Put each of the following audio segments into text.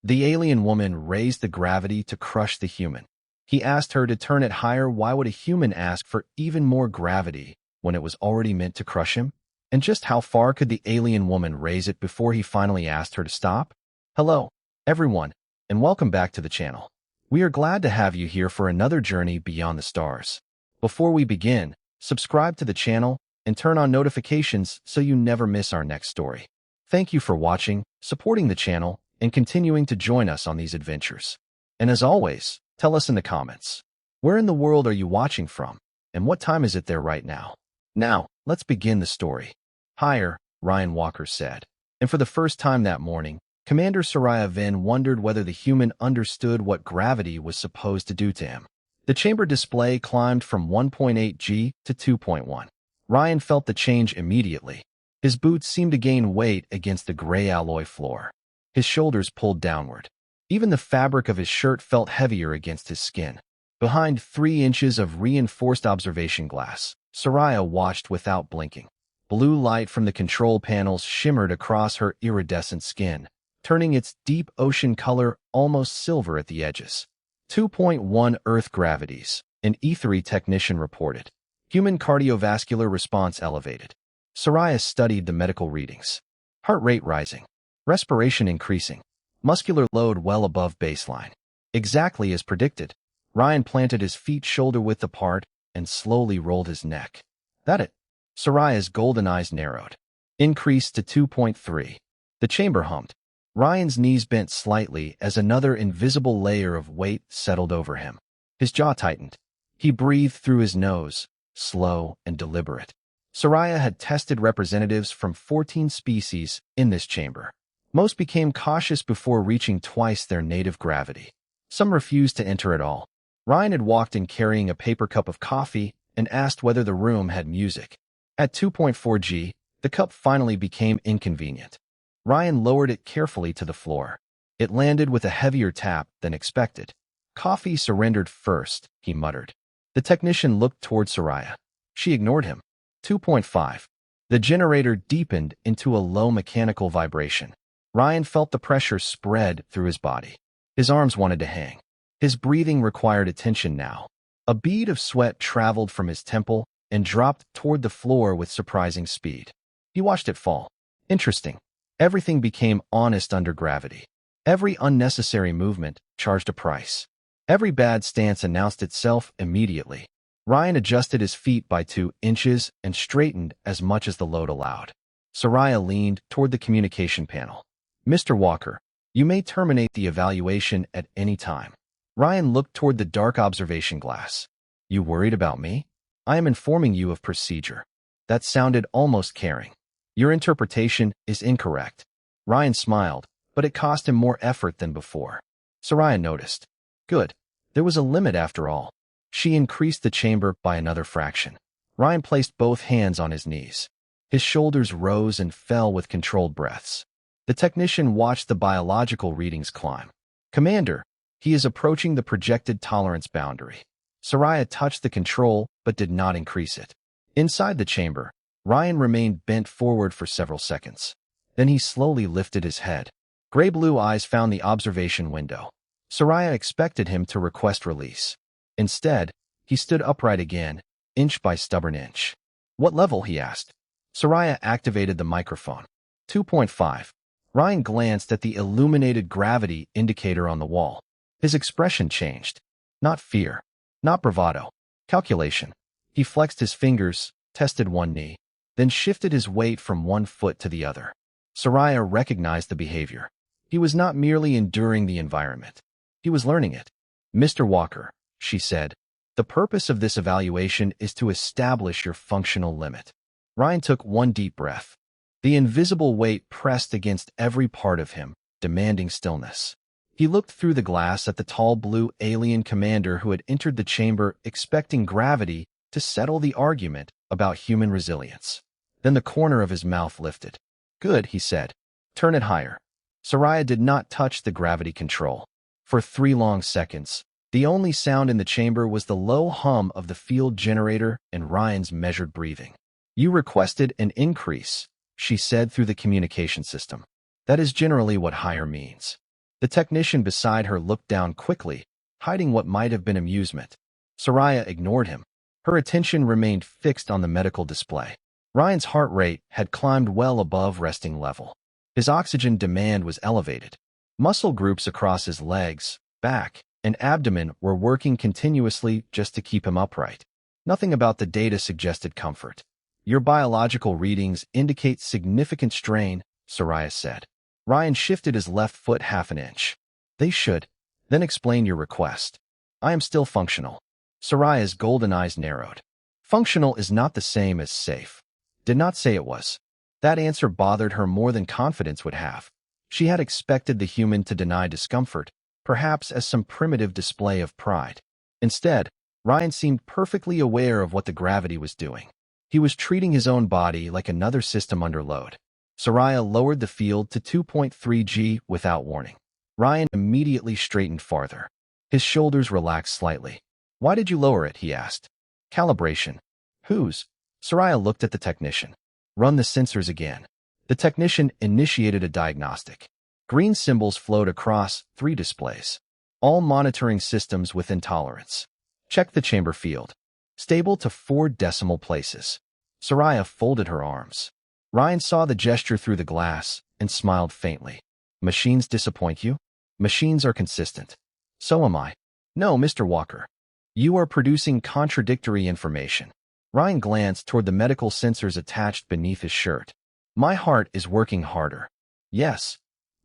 The alien woman raised the gravity to crush the human. He asked her to turn it higher. Why would a human ask for even more gravity when it was already meant to crush him? And just how far could the alien woman raise it before he finally asked her to stop? Hello, everyone, and welcome back to the channel. We are glad to have you here for another journey beyond the stars. Before we begin, subscribe to the channel and turn on notifications so you never miss our next story. Thank you for watching, supporting the channel, and continuing to join us on these adventures. And as always, tell us in the comments, where in the world are you watching from, and what time is it there right now? Now, let's begin the story. Higher, Ryan Walker said. And for the first time that morning, Commander Soraya Vin wondered whether the human understood what gravity was supposed to do to him. The chamber display climbed from 1.8 G to 2.1. Ryan felt the change immediately. His boots seemed to gain weight against the gray alloy floor. His shoulders pulled downward. Even the fabric of his shirt felt heavier against his skin. Behind 3 inches of reinforced observation glass, Soraya watched without blinking. Blue light from the control panels shimmered across her iridescent skin, turning its deep ocean color almost silver at the edges. 2.1 Earth gravities, an Aethari technician reported. Human cardiovascular response elevated. Soraya studied the medical readings. Heart rate rising. Respiration increasing. Muscular load well above baseline. Exactly as predicted. Ryan planted his feet shoulder-width apart and slowly rolled his neck. That it. Soraya's golden eyes narrowed. Increased to 2.3. The chamber hummed. Ryan's knees bent slightly as another invisible layer of weight settled over him. His jaw tightened. He breathed through his nose, slow and deliberate. Soraya had tested representatives from 14 species in this chamber. Most became cautious before reaching twice their native gravity. Some refused to enter at all. Ryan had walked in carrying a paper cup of coffee and asked whether the room had music. At 2.4 G, the cup finally became inconvenient. Ryan lowered it carefully to the floor. It landed with a heavier tap than expected. Coffee surrendered first, he muttered. The technician looked toward Soraya. She ignored him. 2.5. The generator deepened into a low mechanical vibration. Ryan felt the pressure spread through his body. His arms wanted to hang. His breathing required attention now. A bead of sweat traveled from his temple and dropped toward the floor with surprising speed. He watched it fall. Interesting. Everything became honest under gravity. Every unnecessary movement charged a price. Every bad stance announced itself immediately. Ryan adjusted his feet by 2 inches and straightened as much as the load allowed. Soraya leaned toward the communication panel. Mr. Walker, you may terminate the evaluation at any time. Ryan looked toward the dark observation glass. You worried about me? I am informing you of procedure. That sounded almost caring. Your interpretation is incorrect. Ryan smiled, but it cost him more effort than before. Soraya noticed. Good. There was a limit after all. She increased the chamber by another fraction. Ryan placed both hands on his knees. His shoulders rose and fell with controlled breaths. The technician watched the biological readings climb. Commander, he is approaching the projected tolerance boundary. Soraya touched the control but did not increase it. Inside the chamber, Ryan remained bent forward for several seconds. Then he slowly lifted his head. Gray-blue eyes found the observation window. Soraya expected him to request release. Instead, he stood upright again, inch by stubborn inch. What level? He asked. Soraya activated the microphone. 2.5. Ryan glanced at the illuminated gravity indicator on the wall. His expression changed. Not fear. Not bravado. Calculation. He flexed his fingers, tested one knee, then shifted his weight from one foot to the other. Soraya recognized the behavior. He was not merely enduring the environment. He was learning it. Mr. Walker, she said, the purpose of this evaluation is to establish your functional limit. Ryan took one deep breath. The invisible weight pressed against every part of him, demanding stillness. He looked through the glass at the tall blue alien commander who had entered the chamber expecting gravity to settle the argument about human resilience. Then the corner of his mouth lifted. Good, he said. Turn it higher. Soraya did not touch the gravity control. For 3 long seconds, the only sound in the chamber was the low hum of the field generator and Ryan's measured breathing. You requested an increase, she said through the communication system. That is generally what higher means. The technician beside her looked down quickly, hiding what might have been amusement. Soraya ignored him. Her attention remained fixed on the medical display. Ryan's heart rate had climbed well above resting level. His oxygen demand was elevated. Muscle groups across his legs, back, and abdomen were working continuously just to keep him upright. Nothing about the data suggested comfort. Your biological readings indicate significant strain, Soraya said. Ryan shifted his left foot half an inch. They should. Then explain your request. I am still functional. Soraya's golden eyes narrowed. Functional is not the same as safe. Did not say it was. That answer bothered her more than confidence would have. She had expected the human to deny discomfort, perhaps as some primitive display of pride. Instead, Ryan seemed perfectly aware of what the gravity was doing. He was treating his own body like another system under load. Soraya lowered the field to 2.3 G without warning. Ryan immediately straightened farther. His shoulders relaxed slightly. Why did you lower it? He asked. Calibration. Whose? Soraya looked at the technician. Run the sensors again. The technician initiated a diagnostic. Green symbols flowed across 3 displays. All monitoring systems within tolerance. Check the chamber field. Stable to 4 decimal places. Soraya folded her arms. Ryan saw the gesture through the glass and smiled faintly. Machines disappoint you? Machines are consistent. So am I. No, Mr. Walker. You are producing contradictory information. Ryan glanced toward the medical sensors attached beneath his shirt. My heart is working harder. Yes.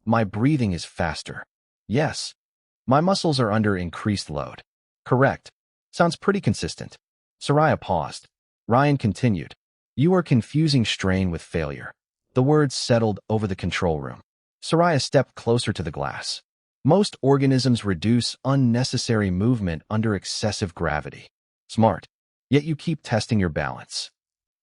My breathing is faster. Yes. My muscles are under increased load. Correct. Sounds pretty consistent. Soraya paused. Ryan continued. You are confusing strain with failure. The words settled over the control room. Soraya stepped closer to the glass. Most organisms reduce unnecessary movement under excessive gravity. Smart. Yet you keep testing your balance.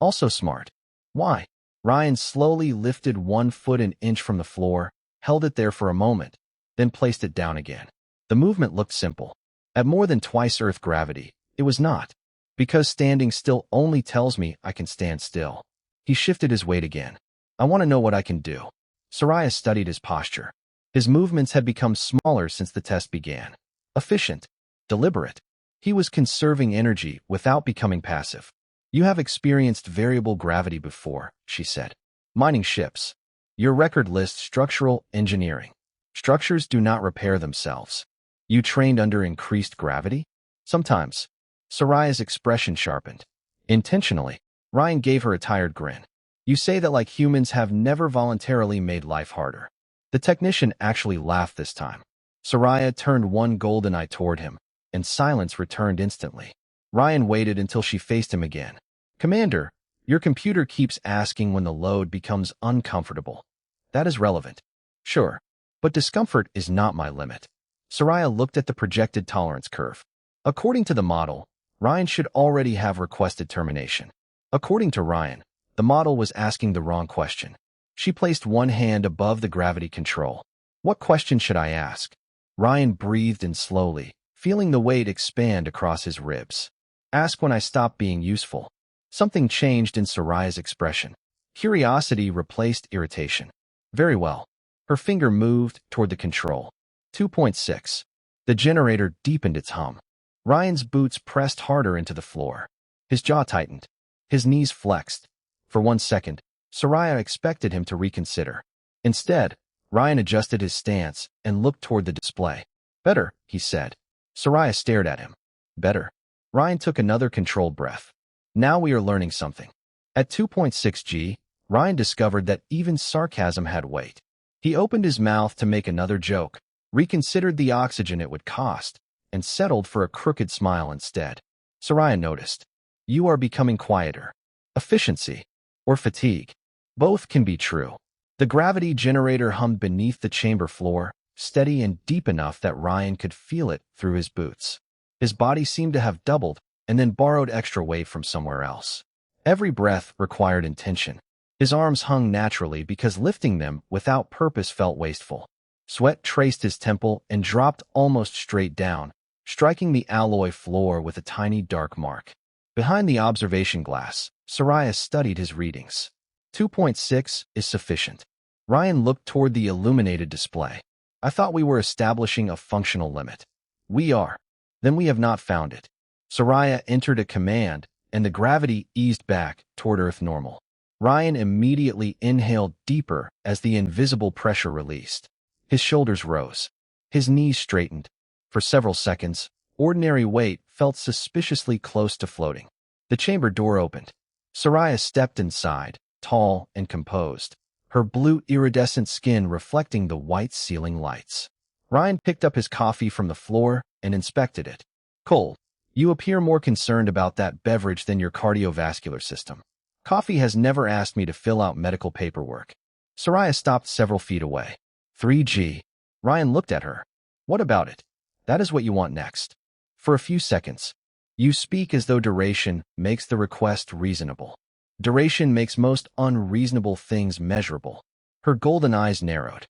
Also smart. Why? Ryan slowly lifted 1 foot an inch from the floor, held it there for a moment, then placed it down again. The movement looked simple. At more than twice Earth gravity, it was not. Because standing still only tells me I can stand still. He shifted his weight again. I want to know what I can do. Soraya studied his posture. His movements had become smaller since the test began. Efficient. Deliberate. He was conserving energy without becoming passive. You have experienced variable gravity before, she said. Mining ships. Your record lists structural engineering. Structures do not repair themselves. You trained under increased gravity? Sometimes. Soraya's expression sharpened. Intentionally, Ryan gave her a tired grin. You say that like humans have never voluntarily made life harder. The technician actually laughed this time. Soraya turned one golden eye toward him, and silence returned instantly. Ryan waited until she faced him again. Commander, your computer keeps asking when the load becomes uncomfortable. That is relevant. Sure, but discomfort is not my limit. Soraya looked at the projected tolerance curve. According to the model, Ryan should already have requested termination. According to Ryan, the model was asking the wrong question. She placed one hand above the gravity control. What question should I ask? Ryan breathed in slowly, feeling the weight expand across his ribs. Ask when I stop being useful. Something changed in Soraya's expression. Curiosity replaced irritation. Very well. Her finger moved toward the control. 2.6. The generator deepened its hum. Ryan's boots pressed harder into the floor. His jaw tightened. His knees flexed. For 1 second, Soraya expected him to reconsider. Instead, Ryan adjusted his stance and looked toward the display. Better, he said. Soraya stared at him. Better. Ryan took another controlled breath. Now we are learning something. At 2.6 G, Ryan discovered that even sarcasm had weight. He opened his mouth to make another joke, reconsidered the oxygen it would cost, and settled for a crooked smile instead. Soraya noticed. You are becoming quieter. Efficiency. Or fatigue. Both can be true. The gravity generator hummed beneath the chamber floor, steady and deep enough that Ryan could feel it through his boots. His body seemed to have doubled and then borrowed extra weight from somewhere else. Every breath required intention. His arms hung naturally because lifting them without purpose felt wasteful. Sweat traced his temple and dropped almost straight down, striking the alloy floor with a tiny dark mark. Behind the observation glass, Soraya studied his readings. 2.6 is sufficient. Ryan looked toward the illuminated display. I thought we were establishing a functional limit. We are. Then we have not found it. Soraya entered a command, and the gravity eased back toward Earth normal. Ryan immediately inhaled deeper as the invisible pressure released. His shoulders rose. His knees straightened. For several seconds, ordinary weight felt suspiciously close to floating. The chamber door opened. Soraya stepped inside, tall and composed, her blue iridescent skin reflecting the white ceiling lights. Ryan picked up his coffee from the floor and inspected it. Cold. You appear more concerned about that beverage than your cardiovascular system. Coffee has never asked me to fill out medical paperwork. Soraya stopped several feet away. 3G. Ryan looked at her. What about it? That is what you want next. For a few seconds. You speak as though duration makes the request reasonable. Duration makes most unreasonable things measurable. Her golden eyes narrowed.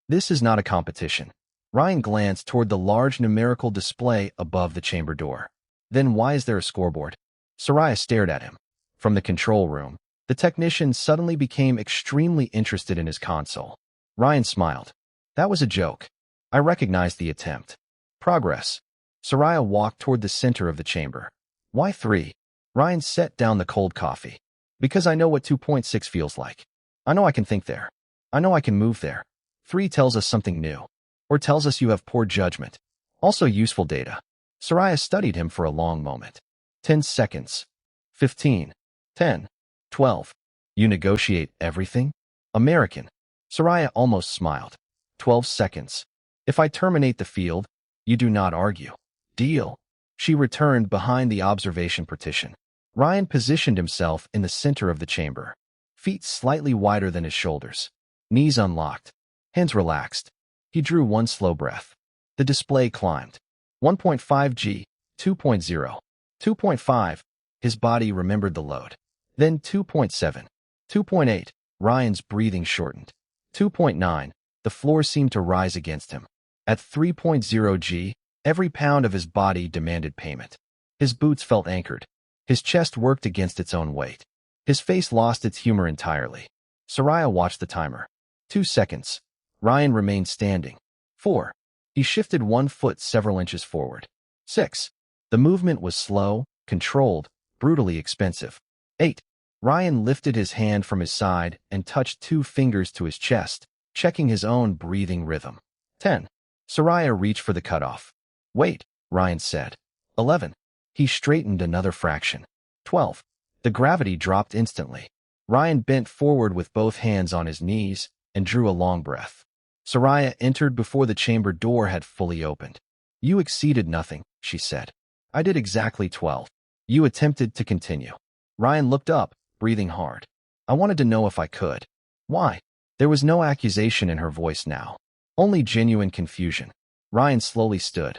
This is not a competition. Ryan glanced toward the large numerical display above the chamber door. Then why is there a scoreboard? Soraya stared at him. From the control room, the technician suddenly became extremely interested in his console. Ryan smiled. That was a joke. I recognized the attempt. Progress. Soraya walked toward the center of the chamber. Why 3? Ryan set down the cold coffee. Because I know what 2.6 feels like. I know I can think there. I know I can move there. 3 tells us something new. Or tells us you have poor judgment. Also useful data. Soraya studied him for a long moment. 10 seconds. 15. 10. 12. You negotiate everything? American. Soraya almost smiled. 12 seconds. If I terminate the field, you do not argue. Deal. She returned behind the observation partition. Ryan positioned himself in the center of the chamber. Feet slightly wider than his shoulders. Knees unlocked. Hands relaxed. He drew one slow breath. The display climbed. 1.5 G. 2.0. 2.5. His body remembered the load. Then 2.7. 2.8. Ryan's breathing shortened. 2.9. The floor seemed to rise against him. At 3.0 G, every pound of his body demanded payment. His boots felt anchored. His chest worked against its own weight. His face lost its humor entirely. Soraya watched the timer. 2 seconds. Ryan remained standing. 4. He shifted one foot several inches forward. 6. The movement was slow, controlled, brutally expensive. 8. Ryan lifted his hand from his side and touched 2 fingers to his chest, checking his own breathing rhythm. 10. Soraya reached for the cutoff. Wait, Ryan said. 11. He straightened another fraction. 12. The gravity dropped instantly. Ryan bent forward with both hands on his knees and drew a long breath. Soraya entered before the chamber door had fully opened. You exceeded nothing, she said. I did exactly 12. You attempted to continue. Ryan looked up, breathing hard. I wanted to know if I could. Why? There was no accusation in her voice now. Only genuine confusion. Ryan slowly stood.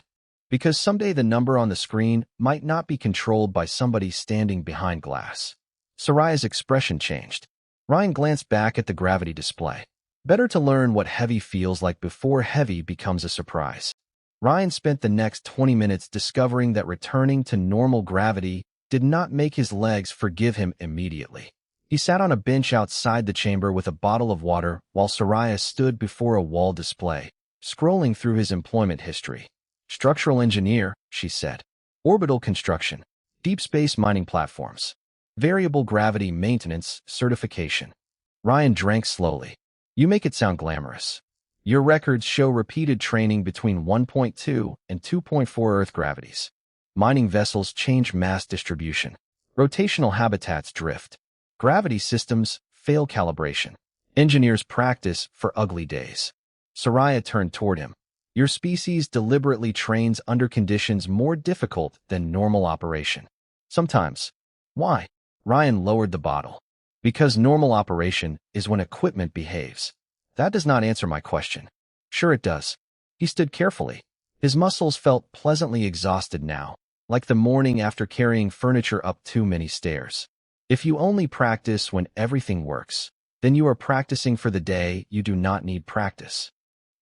Because someday the number on the screen might not be controlled by somebody standing behind glass. Soraya's expression changed. Ryan glanced back at the gravity display. Better to learn what heavy feels like before heavy becomes a surprise. Ryan spent the next 20 minutes discovering that returning to normal gravity did not make his legs forgive him immediately. He sat on a bench outside the chamber with a bottle of water while Soraya stood before a wall display, scrolling through his employment history. Structural engineer, she said. Orbital construction. Deep space mining platforms. Variable gravity maintenance certification. Ryan drank slowly. You make it sound glamorous. Your records show repeated training between 1.2 and 2.4 Earth gravities. Mining vessels change mass distribution. Rotational habitats drift. Gravity systems fail calibration. Engineers practice for ugly days. Soraya turned toward him. Your species deliberately trains under conditions more difficult than normal operation. Sometimes. Why? Ryan lowered the bottle. Because normal operation is when equipment behaves. That does not answer my question. Sure it does. He stood carefully. His muscles felt pleasantly exhausted now, like the morning after carrying furniture up too many stairs. If you only practice when everything works, then you are practicing for the day you do not need practice.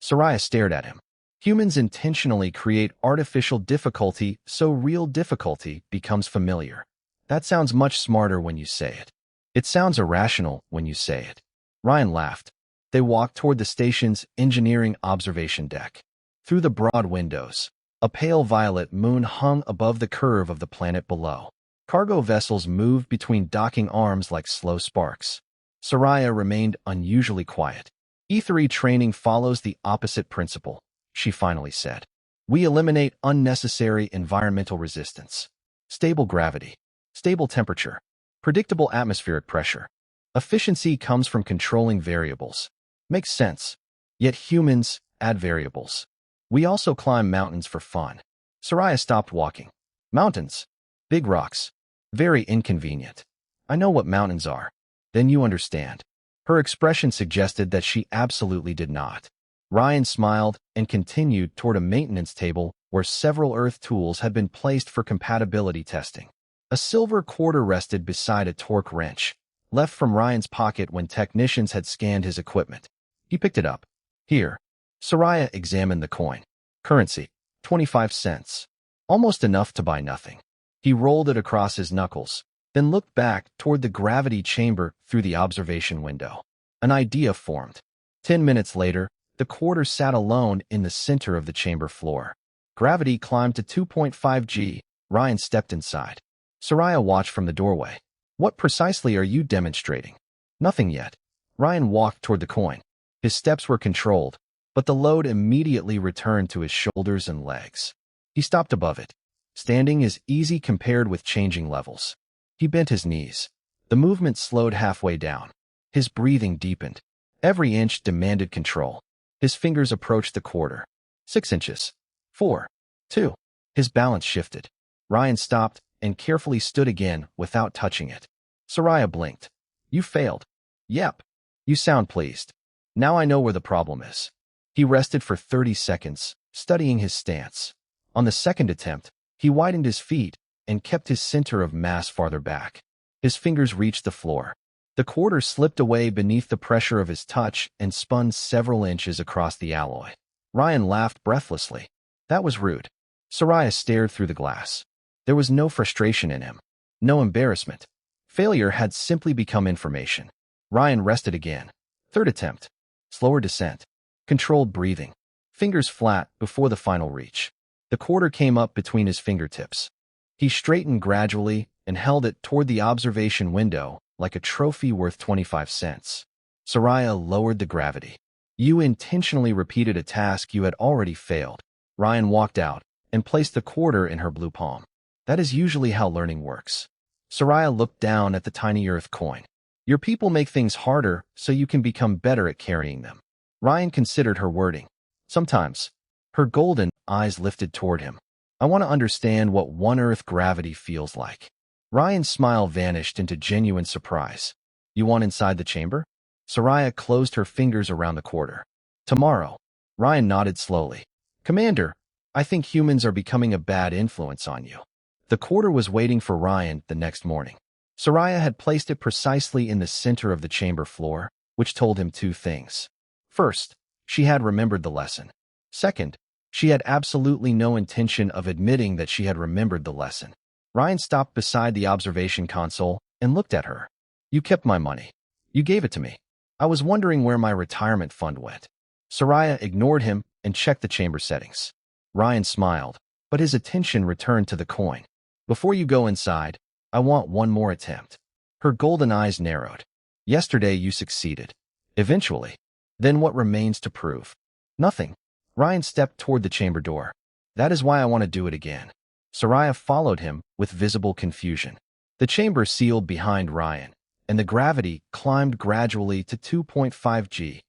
Soraya stared at him. Humans intentionally create artificial difficulty so real difficulty becomes familiar. That sounds much smarter when you say it. It sounds irrational when you say it. Ryan laughed. They walked toward the station's engineering observation deck. Through the broad windows, a pale violet moon hung above the curve of the planet below. Cargo vessels moved between docking arms like slow sparks. Soraya remained unusually quiet. Aethari training follows the opposite principle, she finally said. We eliminate unnecessary environmental resistance. Stable gravity, stable temperature, predictable atmospheric pressure. Efficiency comes from controlling variables. Makes sense. Yet humans add variables. We also climb mountains for fun. Soraya stopped walking. Mountains. Big rocks. Very inconvenient. I know what mountains are. Then you understand. Her expression suggested that she absolutely did not. Ryan smiled and continued toward a maintenance table where several Earth tools had been placed for compatibility testing. A silver quarter rested beside a torque wrench, left from Ryan's pocket when technicians had scanned his equipment. He picked it up. Here. Soraya examined the coin. Currency. 25 cents. Almost enough to buy nothing. He rolled it across his knuckles, then looked back toward the gravity chamber through the observation window. An idea formed. 10 minutes later, the quarter sat alone in the center of the chamber floor. Gravity climbed to 2.5 G. Ryan stepped inside. Soraya watched from the doorway. What precisely are you demonstrating? Nothing yet. Ryan walked toward the coin. His steps were controlled, but the load immediately returned to his shoulders and legs. He stopped above it. Standing is easy compared with changing levels. He bent his knees. The movement slowed halfway down. His breathing deepened. Every inch demanded control. His fingers approached the quarter. 6 inches. 4. 2. His balance shifted. Ryan stopped and carefully stood again without touching it. Soraya blinked. You failed. Yep. You sound pleased. Now I know where the problem is. He rested for 30 seconds, studying his stance. On the second attempt, he widened his feet and kept his center of mass farther back. His fingers reached the floor. The quarter slipped away beneath the pressure of his touch and spun several inches across the alloy. Ryan laughed breathlessly. That was rude. Soraya stared through the glass. There was no frustration in him. No embarrassment. Failure had simply become information. Ryan rested again. Third attempt. Slower descent. Controlled breathing. Fingers flat before the final reach. The quarter came up between his fingertips. He straightened gradually and held it toward the observation window like a trophy worth 25 cents. Soraya lowered the gravity. You intentionally repeated a task you had already failed. Ryan walked out and placed the quarter in her blue palm. That is usually how learning works. Soraya looked down at the tiny Earth coin. Your people make things harder so you can become better at carrying them. Ryan considered her wording. Sometimes. Her golden eyes lifted toward him. I want to understand what one Earth gravity feels like. Ryan's smile vanished into genuine surprise. You want inside the chamber? Soraya closed her fingers around the quarter. Tomorrow. Ryan nodded slowly. Commander, I think humans are becoming a bad influence on you. The quarter was waiting for Ryan the next morning. Soraya had placed it precisely in the center of the chamber floor, which told him two things. First, she had remembered the lesson. Second, she had absolutely no intention of admitting that she had remembered the lesson. Ryan stopped beside the observation console and looked at her. You kept my money. You gave it to me. I was wondering where my retirement fund went. Soraya ignored him and checked the chamber settings. Ryan smiled, but his attention returned to the coin. Before you go inside, I want one more attempt. Her golden eyes narrowed. Yesterday you succeeded. Eventually. Then what remains to prove? Nothing. Ryan stepped toward the chamber door. That is why I want to do it again. Soraya followed him with visible confusion. The chamber sealed behind Ryan, and the gravity climbed gradually to 2.5 G.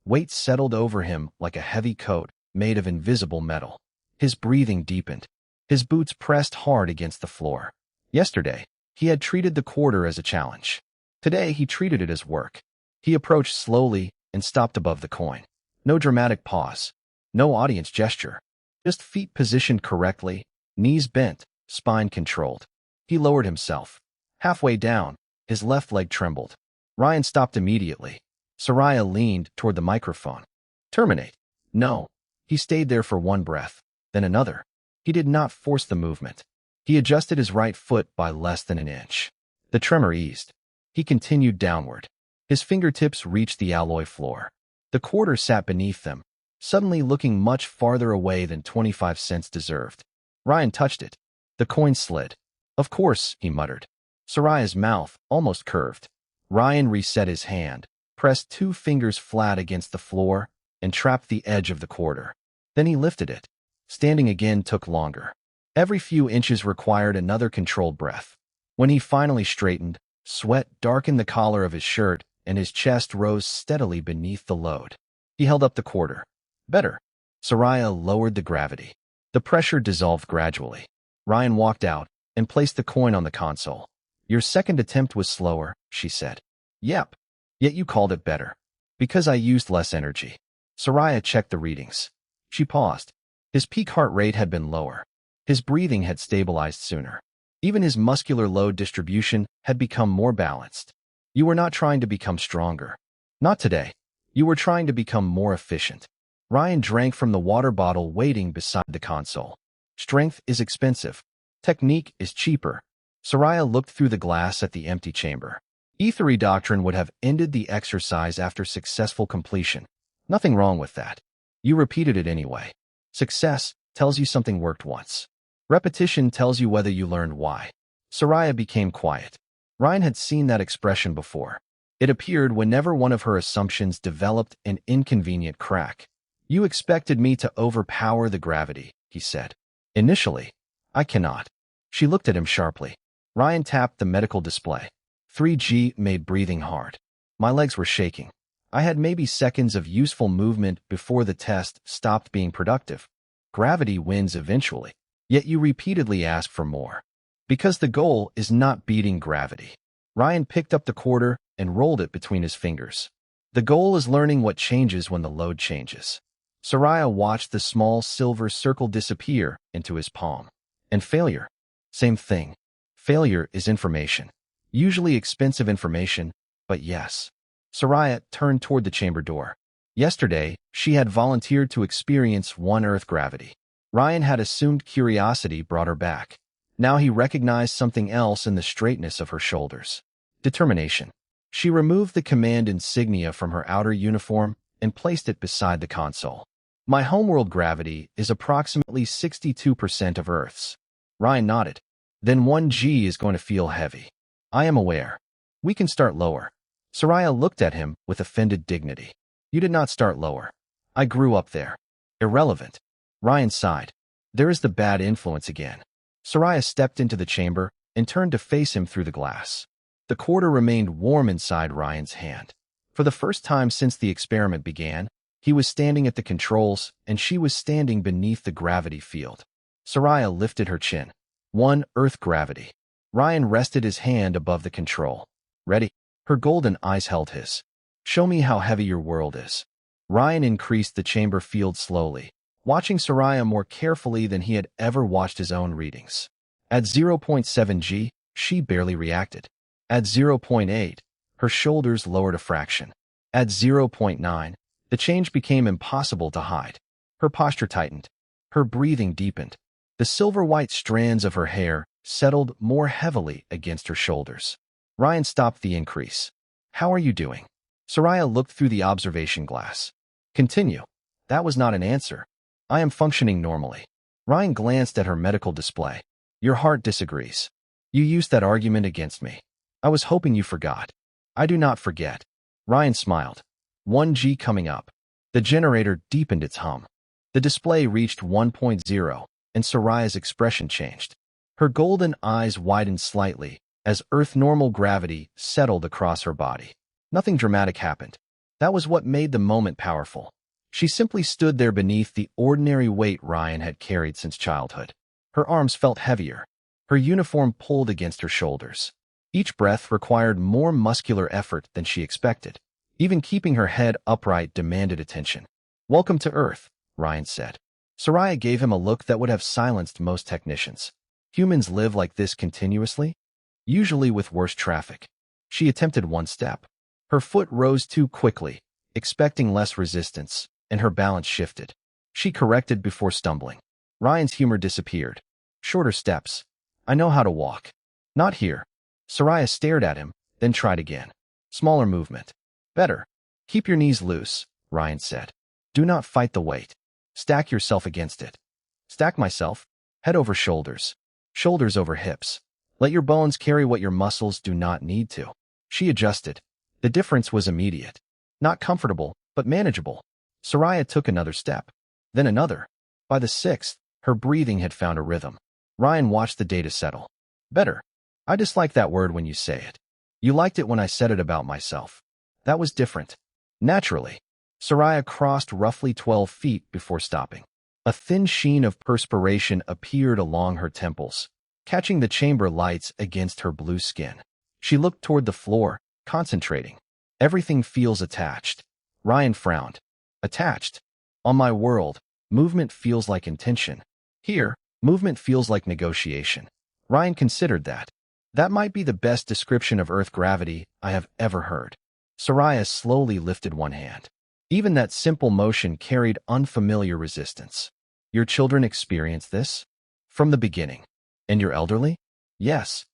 Weight settled over him like a heavy coat made of invisible metal. His breathing deepened. His boots pressed hard against the floor. Yesterday, he had treated the quarter as a challenge. Today, he treated it as work. He approached slowly and stopped above the coin. No dramatic pause. No audience gesture. Just feet positioned correctly, knees bent, spine controlled. He lowered himself. Halfway down, his left leg trembled. Ryan stopped immediately. Soraya leaned toward the microphone. Terminate. No. He stayed there for one breath, then another. He did not force the movement. He adjusted his right foot by less than an inch. The tremor eased. He continued downward. His fingertips reached the alloy floor. The quarter sat beneath them, suddenly looking much farther away than 25 cents deserved. Ryan touched it. The coin slid. Of course, he muttered. Soraya's mouth almost curved. Ryan reset his hand, pressed 2 fingers flat against the floor, and trapped the edge of the quarter. Then he lifted it. Standing again took longer. Every few inches required another controlled breath. When he finally straightened, sweat darkened the collar of his shirt, and his chest rose steadily beneath the load. He held up the quarter. Better. Soraya lowered the gravity. The pressure dissolved gradually. Ryan walked out and placed the coin on the console. Your second attempt was slower, she said. Yep. Yet you called it better. Because I used less energy. Soraya checked the readings. She paused. His peak heart rate had been lower. His breathing had stabilized sooner. Even his muscular load distribution had become more balanced. You were not trying to become stronger. Not today. You were trying to become more efficient. Ryan drank from the water bottle waiting beside the console. Strength is expensive. Technique is cheaper. Soraya looked through the glass at the empty chamber. Aethari doctrine would have ended the exercise after successful completion. Nothing wrong with that. You repeated it anyway. Success tells you something worked once. Repetition tells you whether you learned why. Soraya became quiet. Ryan had seen that expression before. It appeared whenever one of her assumptions developed an inconvenient crack. You expected me to overpower the gravity, he said. Initially, I cannot. She looked at him sharply. Ryan tapped the medical display. 3G made breathing hard. My legs were shaking. I had maybe seconds of useful movement before the test stopped being productive. Gravity wins eventually. Yet you repeatedly ask for more. Because the goal is not beating gravity. Ryan picked up the quarter and rolled it between his fingers. The goal is learning what changes when the load changes. Soraya watched the small silver circle disappear into his palm. And failure? Same thing. Failure is information. Usually expensive information, but yes. Soraya turned toward the chamber door. Yesterday, she had volunteered to experience one Earth gravity. Ryan had assumed curiosity brought her back. Now he recognized something else in the straightness of her shoulders. Determination. She removed the command insignia from her outer uniform and placed it beside the console. My homeworld gravity is approximately 62% of Earth's. Ryan nodded. Then 1G is going to feel heavy. I am aware. We can start lower. Soraya looked at him with offended dignity. You did not start lower. I grew up there. Irrelevant. Ryan sighed. There is the bad influence again. Soraya stepped into the chamber and turned to face him through the glass. The quarter remained warm inside Ryan's hand. For the first time since the experiment began, he was standing at the controls and she was standing beneath the gravity field. Soraya lifted her chin. 1 Earth gravity. Ryan rested his hand above the control. Ready? Her golden eyes held his. Show me how heavy your world is. Ryan increased the chamber field slowly, watching Soraya more carefully than he had ever watched his own readings. At 0.7 G, she barely reacted. At 0.8, her shoulders lowered a fraction. At 0.9, the change became impossible to hide. Her posture tightened. Her breathing deepened. The silver-white strands of her hair settled more heavily against her shoulders. Ryan stopped the increase. How are you doing? Soraya looked through the observation glass. Continue. That was not an answer. I am functioning normally. Ryan glanced at her medical display. Your heart disagrees. You used that argument against me. I was hoping you forgot. I do not forget. Ryan smiled. 1G coming up. The generator deepened its hum. The display reached 1.0, and Soraya's expression changed. Her golden eyes widened slightly as Earth-normal gravity settled across her body. Nothing dramatic happened. That was what made the moment powerful. She simply stood there beneath the ordinary weight Ryan had carried since childhood. Her arms felt heavier. Her uniform pulled against her shoulders. Each breath required more muscular effort than she expected. Even keeping her head upright demanded attention. Welcome to Earth, Ryan said. Soraya gave him a look that would have silenced most technicians. Humans live like this continuously? Usually with worse traffic. She attempted one step. Her foot rose too quickly, expecting less resistance, and her balance shifted. She corrected before stumbling. Ryan's humor disappeared. Shorter steps. I know how to walk. Not here. Soraya stared at him, then tried again. Smaller movement. Better. Keep your knees loose, Ryan said. Do not fight the weight. Stack yourself against it. Stack myself. Head over shoulders. Shoulders over hips. Let your bones carry what your muscles do not need to. She adjusted. The difference was immediate. Not comfortable, but manageable. Soraya took another step. Then another. By the sixth, her breathing had found a rhythm. Ryan watched the data settle. Better. I dislike that word when you say it. You liked it when I said it about myself. That was different. Naturally. Soraya crossed roughly 12 feet before stopping. A thin sheen of perspiration appeared along her temples, catching the chamber lights against her blue skin. She looked toward the floor, concentrating. Everything feels attached. Ryan frowned. Attached? On my world, movement feels like intention. Here, movement feels like negotiation. Ryan considered that. That might be the best description of Earth gravity I have ever heard. Soraya slowly lifted one hand. Even that simple motion carried unfamiliar resistance. Your children experience this? From the beginning. And your elderly? Yes.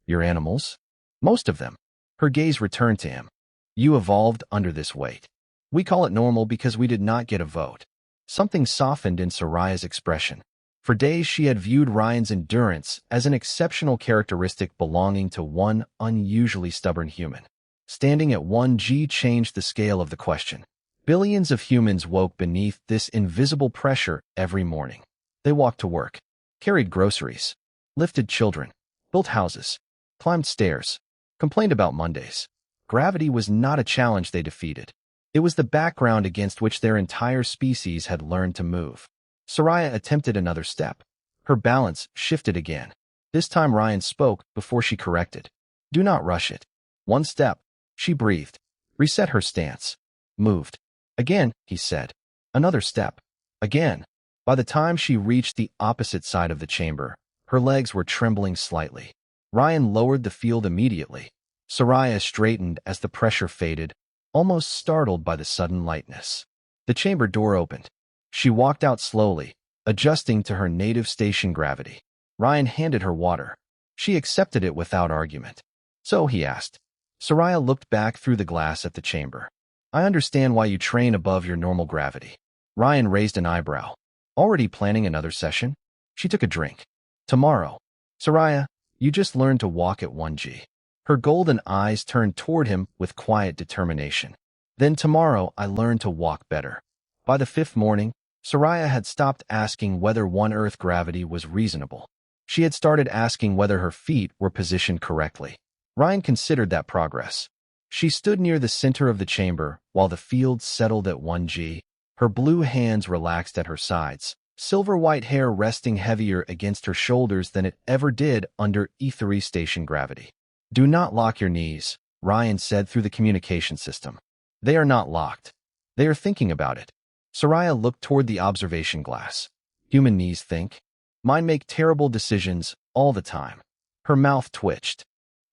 Your animals? Most of them. Her gaze returned to him. You evolved under this weight. We call it normal because we did not get a vote. Something softened in Soraya's expression. For days she had viewed Ryan's endurance as an exceptional characteristic belonging to one unusually stubborn human. Standing at 1G changed the scale of the question. Billions of humans woke beneath this invisible pressure every morning. They walked to work, carried groceries, lifted children, built houses, climbed stairs, complained about Mondays. Gravity was not a challenge they defeated. It was the background against which their entire species had learned to move. Soraya attempted another step. Her balance shifted again. This time Ryan spoke before she corrected. Do not rush it. One step. She breathed. Reset her stance. Moved. Again, he said. Another step. Again. By the time she reached the opposite side of the chamber, her legs were trembling slightly. Ryan lowered the field immediately. Soraya straightened as the pressure faded, almost startled by the sudden lightness. The chamber door opened. She walked out slowly, adjusting to her native station gravity. Ryan handed her water. She accepted it without argument. So, he asked. Soraya looked back through the glass at the chamber. I understand why you train above your normal gravity. Ryan raised an eyebrow. Already planning another session? She took a drink. Tomorrow. Soraya, you just learned to walk at 1G. Her golden eyes turned toward him with quiet determination. Then tomorrow I learned to walk better. By the fifth morning, Soraya had stopped asking whether one Earth gravity was reasonable. She had started asking whether her feet were positioned correctly. Ryan considered that progress. She stood near the center of the chamber while the field settled at 1G. Her blue hands relaxed at her sides, silver-white hair resting heavier against her shoulders than it ever did under Aethari station gravity. Do not lock your knees, Ryan said through the communication system. They are not locked. They are thinking about it. Soraya looked toward the observation glass. Human knees think. Mine make terrible decisions all the time. Her mouth twitched.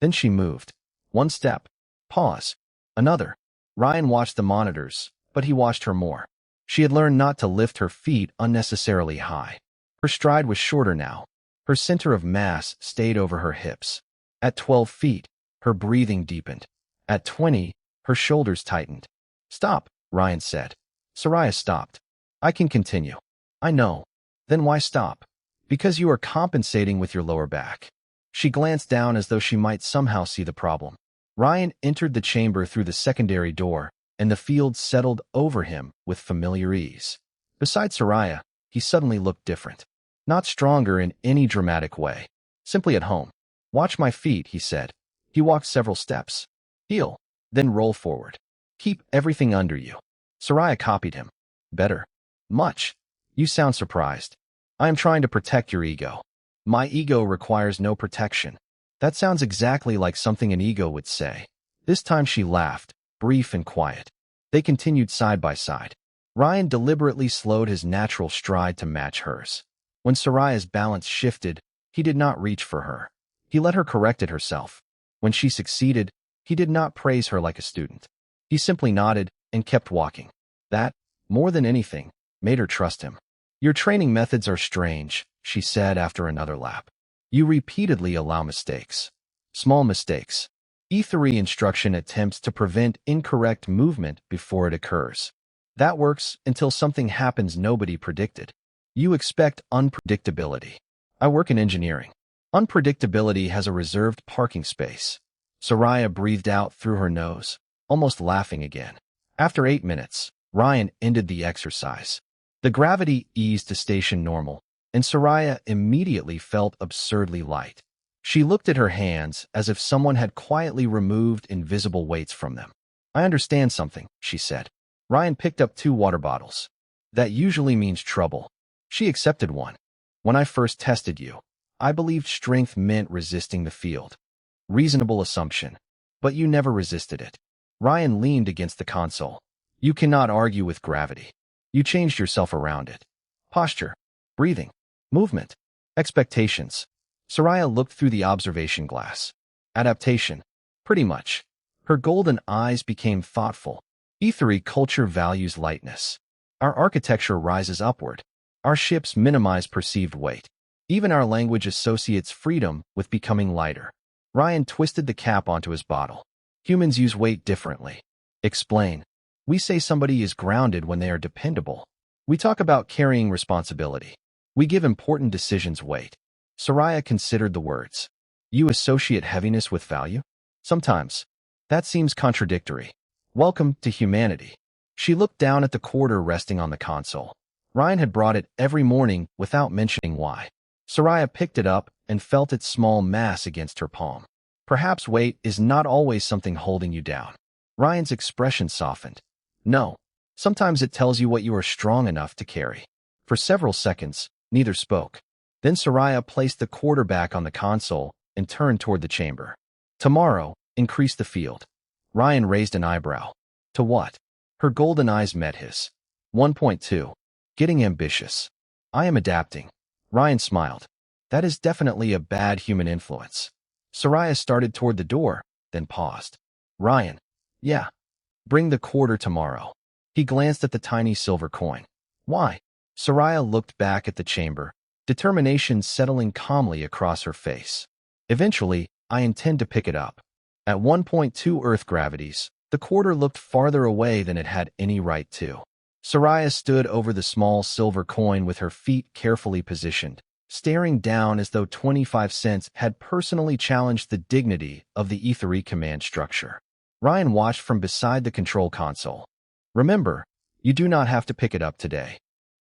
Then she moved. One step. Pause. Another. Ryan watched the monitors, but he watched her more. She had learned not to lift her feet unnecessarily high. Her stride was shorter now. Her center of mass stayed over her hips. At 12 feet, her breathing deepened. At 20, her shoulders tightened. Stop, Ryan said. Soraya stopped. I can continue. I know. Then why stop? Because you are compensating with your lower back. She glanced down as though she might somehow see the problem. Ryan entered the chamber through the secondary door, and the field settled over him with familiar ease. Beside Soraya, he suddenly looked different. Not stronger in any dramatic way. Simply at home. Watch my feet, he said. He walked several steps. Heel. Then roll forward. Keep everything under you. Soraya copied him. Better. Much. You sound surprised. I am trying to protect your ego. My ego requires no protection. That sounds exactly like something an ego would say. This time she laughed, brief and quiet. They continued side by side. Ryan deliberately slowed his natural stride to match hers. When Soraya's balance shifted, he did not reach for her. He let her correct it herself. When she succeeded, he did not praise her like a student. He simply nodded and kept walking. That, more than anything, made her trust him. Your training methods are strange, she said after another lap. You repeatedly allow mistakes. Small mistakes. Aethari instruction attempts to prevent incorrect movement before it occurs. That works until something happens nobody predicted. You expect unpredictability. I work in engineering. Unpredictability has a reserved parking space. Soraya breathed out through her nose, almost laughing again. After 8 minutes, Ryan ended the exercise. The gravity eased to station normal, and Soraya immediately felt absurdly light. She looked at her hands as if someone had quietly removed invisible weights from them. I understand something, she said. Ryan picked up 2 water bottles. That usually means trouble. She accepted one. When I first tested you, I believed strength meant resisting the field. Reasonable assumption. But you never resisted it. Ryan leaned against the console. You cannot argue with gravity. You changed yourself around it. Posture, breathing, movement, expectations. Soraya looked through the observation glass. Adaptation. Pretty much. Her golden eyes became thoughtful. Aethari culture values lightness. Our architecture rises upward. Our ships minimize perceived weight. Even our language associates freedom with becoming lighter. Ryan twisted the cap onto his bottle. Humans use weight differently. Explain. We say somebody is grounded when they are dependable. We talk about carrying responsibility. We give important decisions weight. Soraya considered the words. You associate heaviness with value? Sometimes. That seems contradictory. Welcome to humanity. She looked down at the quarter resting on the console. Ryan had brought it every morning without mentioning why. Soraya picked it up and felt its small mass against her palm. Perhaps weight is not always something holding you down. Ryan's expression softened. No. Sometimes it tells you what you are strong enough to carry. For several seconds, neither spoke. Then Soraya placed the quarter back on the console and turned toward the chamber. Tomorrow, increase the field. Ryan raised an eyebrow. To what? Her golden eyes met his. 1.2. Getting ambitious. I am adapting. Ryan smiled. That is definitely a bad human influence. Soraya started toward the door, then paused. Ryan. Yeah. Bring the quarter tomorrow. He glanced at the tiny silver coin. Why? Soraya looked back at the chamber, determination settling calmly across her face. Eventually, I intend to pick it up. At 1.2 Earth gravities, the quarter looked farther away than it had any right to. Soraya stood over the small silver coin with her feet carefully positioned, staring down as though 25 cents had personally challenged the dignity of the Aethari command structure. Ryan watched from beside the control console. Remember, you do not have to pick it up today.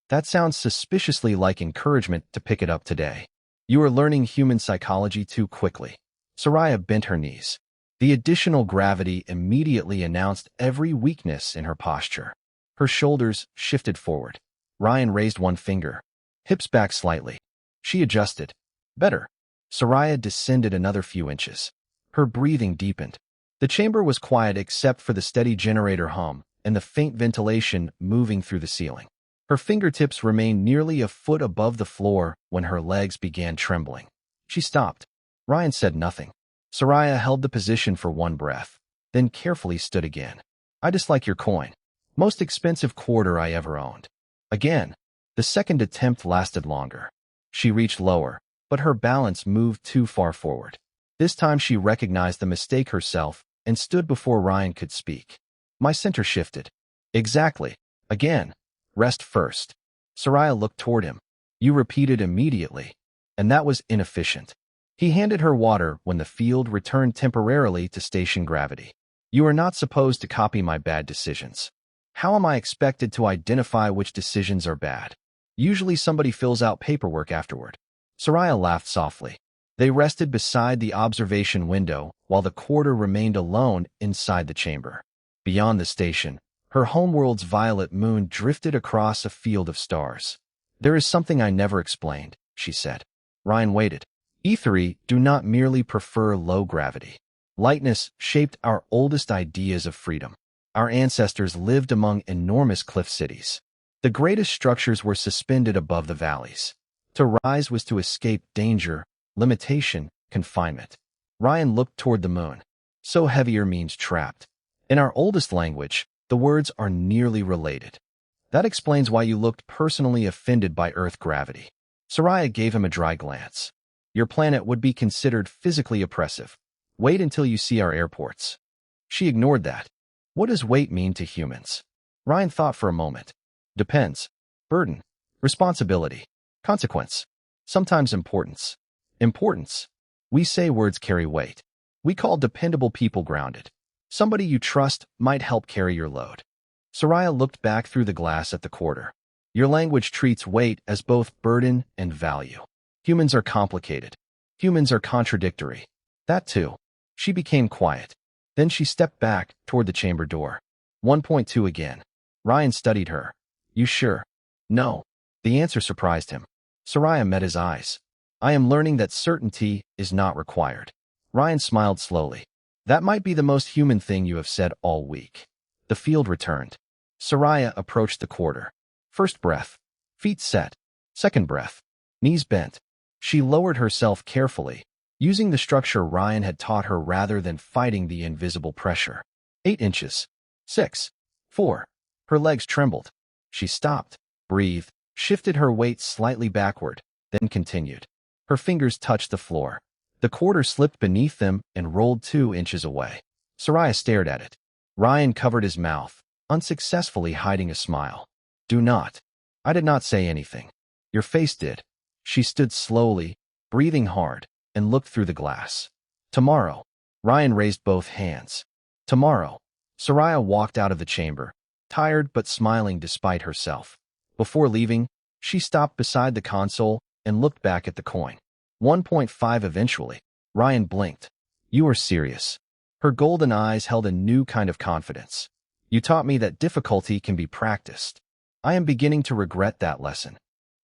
That sounds suspiciously like encouragement to pick it up today. You are learning human psychology too quickly. Soraya bent her knees. The additional gravity immediately announced every weakness in her posture. Her shoulders shifted forward. Ryan raised one finger. Hips back slightly. She adjusted. Better. Soraya descended another few inches. Her breathing deepened. The chamber was quiet except for the steady generator hum and the faint ventilation moving through the ceiling. Her fingertips remained nearly a foot above the floor when her legs began trembling. She stopped. Ryan said nothing. Soraya held the position for one breath, then carefully stood again. I dislike your coin. Most expensive quarter I ever owned. Again. The second attempt lasted longer. She reached lower, but her balance moved too far forward. This time she recognized the mistake herself and stood before Ryan could speak. My center shifted. Exactly. Again. Rest first. Soraya looked toward him. You repeated immediately. And that was inefficient. He handed her water when the field returned temporarily to station gravity. You are not supposed to copy my bad decisions. How am I expected to identify which decisions are bad? Usually somebody fills out paperwork afterward. Soraya laughed softly. They rested beside the observation window while the quarter remained alone inside the chamber. Beyond the station, her homeworld's violet moon drifted across a field of stars. There is something I never explained, she said. Ryan waited. Aethari do not merely prefer low gravity. Lightness shaped our oldest ideas of freedom. Our ancestors lived among enormous cliff cities. The greatest structures were suspended above the valleys. To rise was to escape danger, limitation, confinement. Ryan looked toward the moon. So heavier means trapped. In our oldest language, the words are nearly related. That explains why you looked personally offended by Earth gravity. Soraya gave him a dry glance. Your planet would be considered physically oppressive. Wait until you see our airports. She ignored that. What does weight mean to humans? Ryan thought for a moment. Depends. Burden. Responsibility. Consequence. Sometimes importance. Importance. We say words carry weight. We call dependable people grounded. Somebody you trust might help carry your load. Soraya looked back through the glass at the quarter. Your language treats weight as both burden and value. Humans are complicated. Humans are contradictory. That too. She became quiet. Then she stepped back toward the chamber door. 1.2 again. Ryan studied her. You sure? No. The answer surprised him. Soraya met his eyes. I am learning that certainty is not required. Ryan smiled slowly. That might be the most human thing you have said all week. The field returned. Soraya approached the quarter. First breath. Feet set. Second breath. Knees bent. She lowered herself carefully, using the structure Ryan had taught her rather than fighting the invisible pressure. 8 inches. 6. 4. Her legs trembled. She stopped, breathed, shifted her weight slightly backward, then continued. Her fingers touched the floor. The quarter slipped beneath them and rolled 2 inches away. Soraya stared at it. Ryan covered his mouth, unsuccessfully hiding a smile. Do not. I did not say anything. Your face did. She stood slowly, breathing hard, and looked through the glass. Tomorrow. Ryan raised both hands. Tomorrow. Soraya walked out of the chamber, tired but smiling despite herself. Before leaving, she stopped beside the console and looked back at the coin. 1.5 eventually. Ryan blinked. You are serious. Her golden eyes held a new kind of confidence. You taught me that difficulty can be practiced. I am beginning to regret that lesson.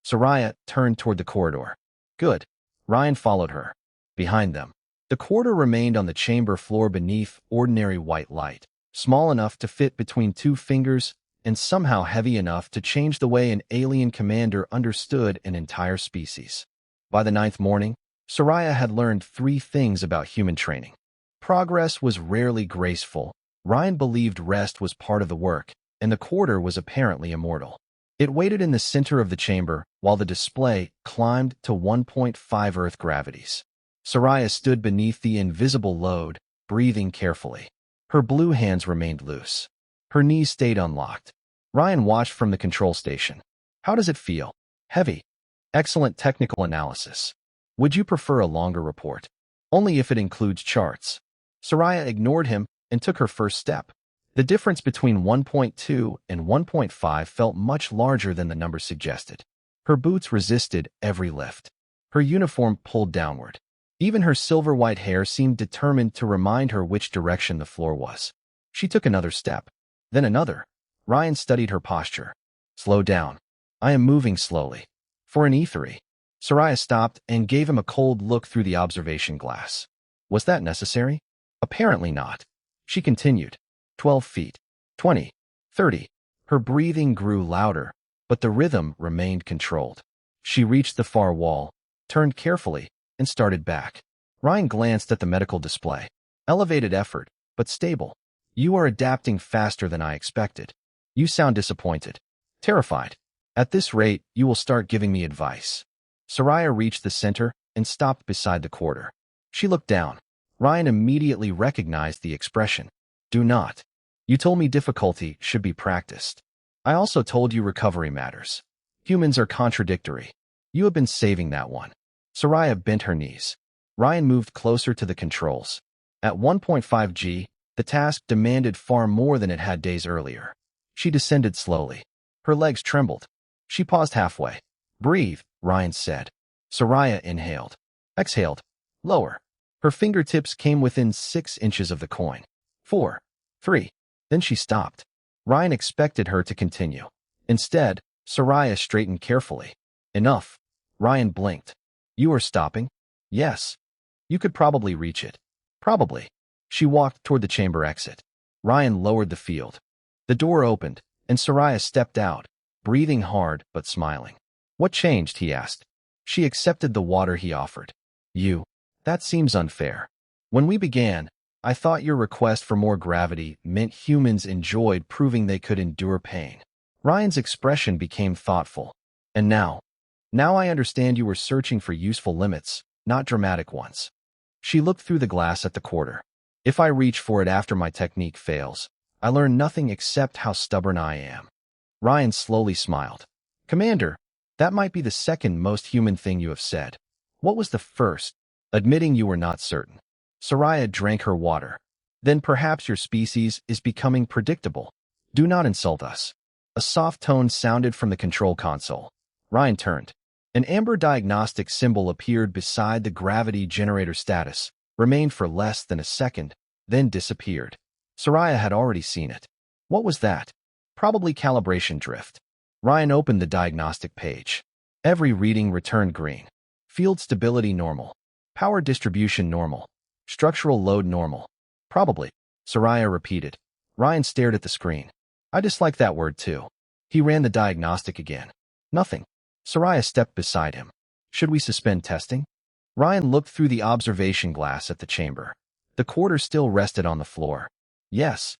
Soraya turned toward the corridor. Good. Ryan followed her. Behind them, the quarter remained on the chamber floor beneath ordinary white light, small enough to fit between 2 fingers and somehow heavy enough to change the way an alien commander understood an entire species. By the 9th morning, Soraya had learned 3 things about human training. Progress was rarely graceful. Ryan believed rest was part of the work, and the quarter was apparently immortal. It waited in the center of the chamber while the display climbed to 1.5 Earth gravities. Soraya stood beneath the invisible load, breathing carefully. Her blue hands remained loose. Her knees stayed unlocked. Ryan watched from the control station. How does it feel? Heavy. Excellent technical analysis. Would you prefer a longer report? Only if it includes charts. Soraya ignored him and took her first step. The difference between 1.2 and 1.5 felt much larger than the number suggested. Her boots resisted every lift. Her uniform pulled downward. Even her silver-white hair seemed determined to remind her which direction the floor was. She took another step, then another. Ryan studied her posture. Slow down. I am moving slowly. For an Aethari. Soraya stopped and gave him a cold look through the observation glass. Was that necessary? Apparently not. She continued. 12 feet. 20. 30. Her breathing grew louder, but the rhythm remained controlled. She reached the far wall, turned carefully, and started back. Ryan glanced at the medical display. Elevated effort, but stable. You are adapting faster than I expected. You sound disappointed. Terrified. At this rate, you will start giving me advice. Soraya reached the center and stopped beside the quarter. She looked down. Ryan immediately recognized the expression. Do not. You told me difficulty should be practiced. I also told you recovery matters. Humans are contradictory. You have been saving that one. Soraya bent her knees. Ryan moved closer to the controls. At 1.5 G, the task demanded far more than it had days earlier. She descended slowly. Her legs trembled. She paused halfway. Breathe, Ryan said. Soraya inhaled. Exhaled. Lower. Her fingertips came within 6 inches of the coin. 4. 3. Then she stopped. Ryan expected her to continue. Instead, Soraya straightened carefully. Enough. Ryan blinked. You are stopping? Yes. You could probably reach it. Probably. She walked toward the chamber exit. Ryan lowered the field. The door opened, and Soraya stepped out, breathing hard but smiling. What changed? He asked. She accepted the water he offered. You. That seems unfair. When we began, I thought your request for more gravity meant humans enjoyed proving they could endure pain. Ryan's expression became thoughtful. And now? Now I understand you were searching for useful limits, not dramatic ones. She looked through the glass at the quarter. If I reach for it after my technique fails, I learned nothing except how stubborn I am. Ryan slowly smiled. Commander, that might be the second most human thing you have said. What was the first? Admitting you were not certain. Soraya drank her water. Then perhaps your species is becoming predictable. Do not insult us. A soft tone sounded from the control console. Ryan turned. An amber diagnostic symbol appeared beside the gravity generator status, remained for less than a second, then disappeared. Soraya had already seen it. What was that? Probably calibration drift. Ryan opened the diagnostic page. Every reading returned green. Field stability normal. Power distribution normal. Structural load normal. Probably, Soraya repeated. Ryan stared at the screen. I dislike that word too. He ran the diagnostic again. Nothing. Soraya stepped beside him. Should we suspend testing? Ryan looked through the observation glass at the chamber. The quarter still rested on the floor. Yes.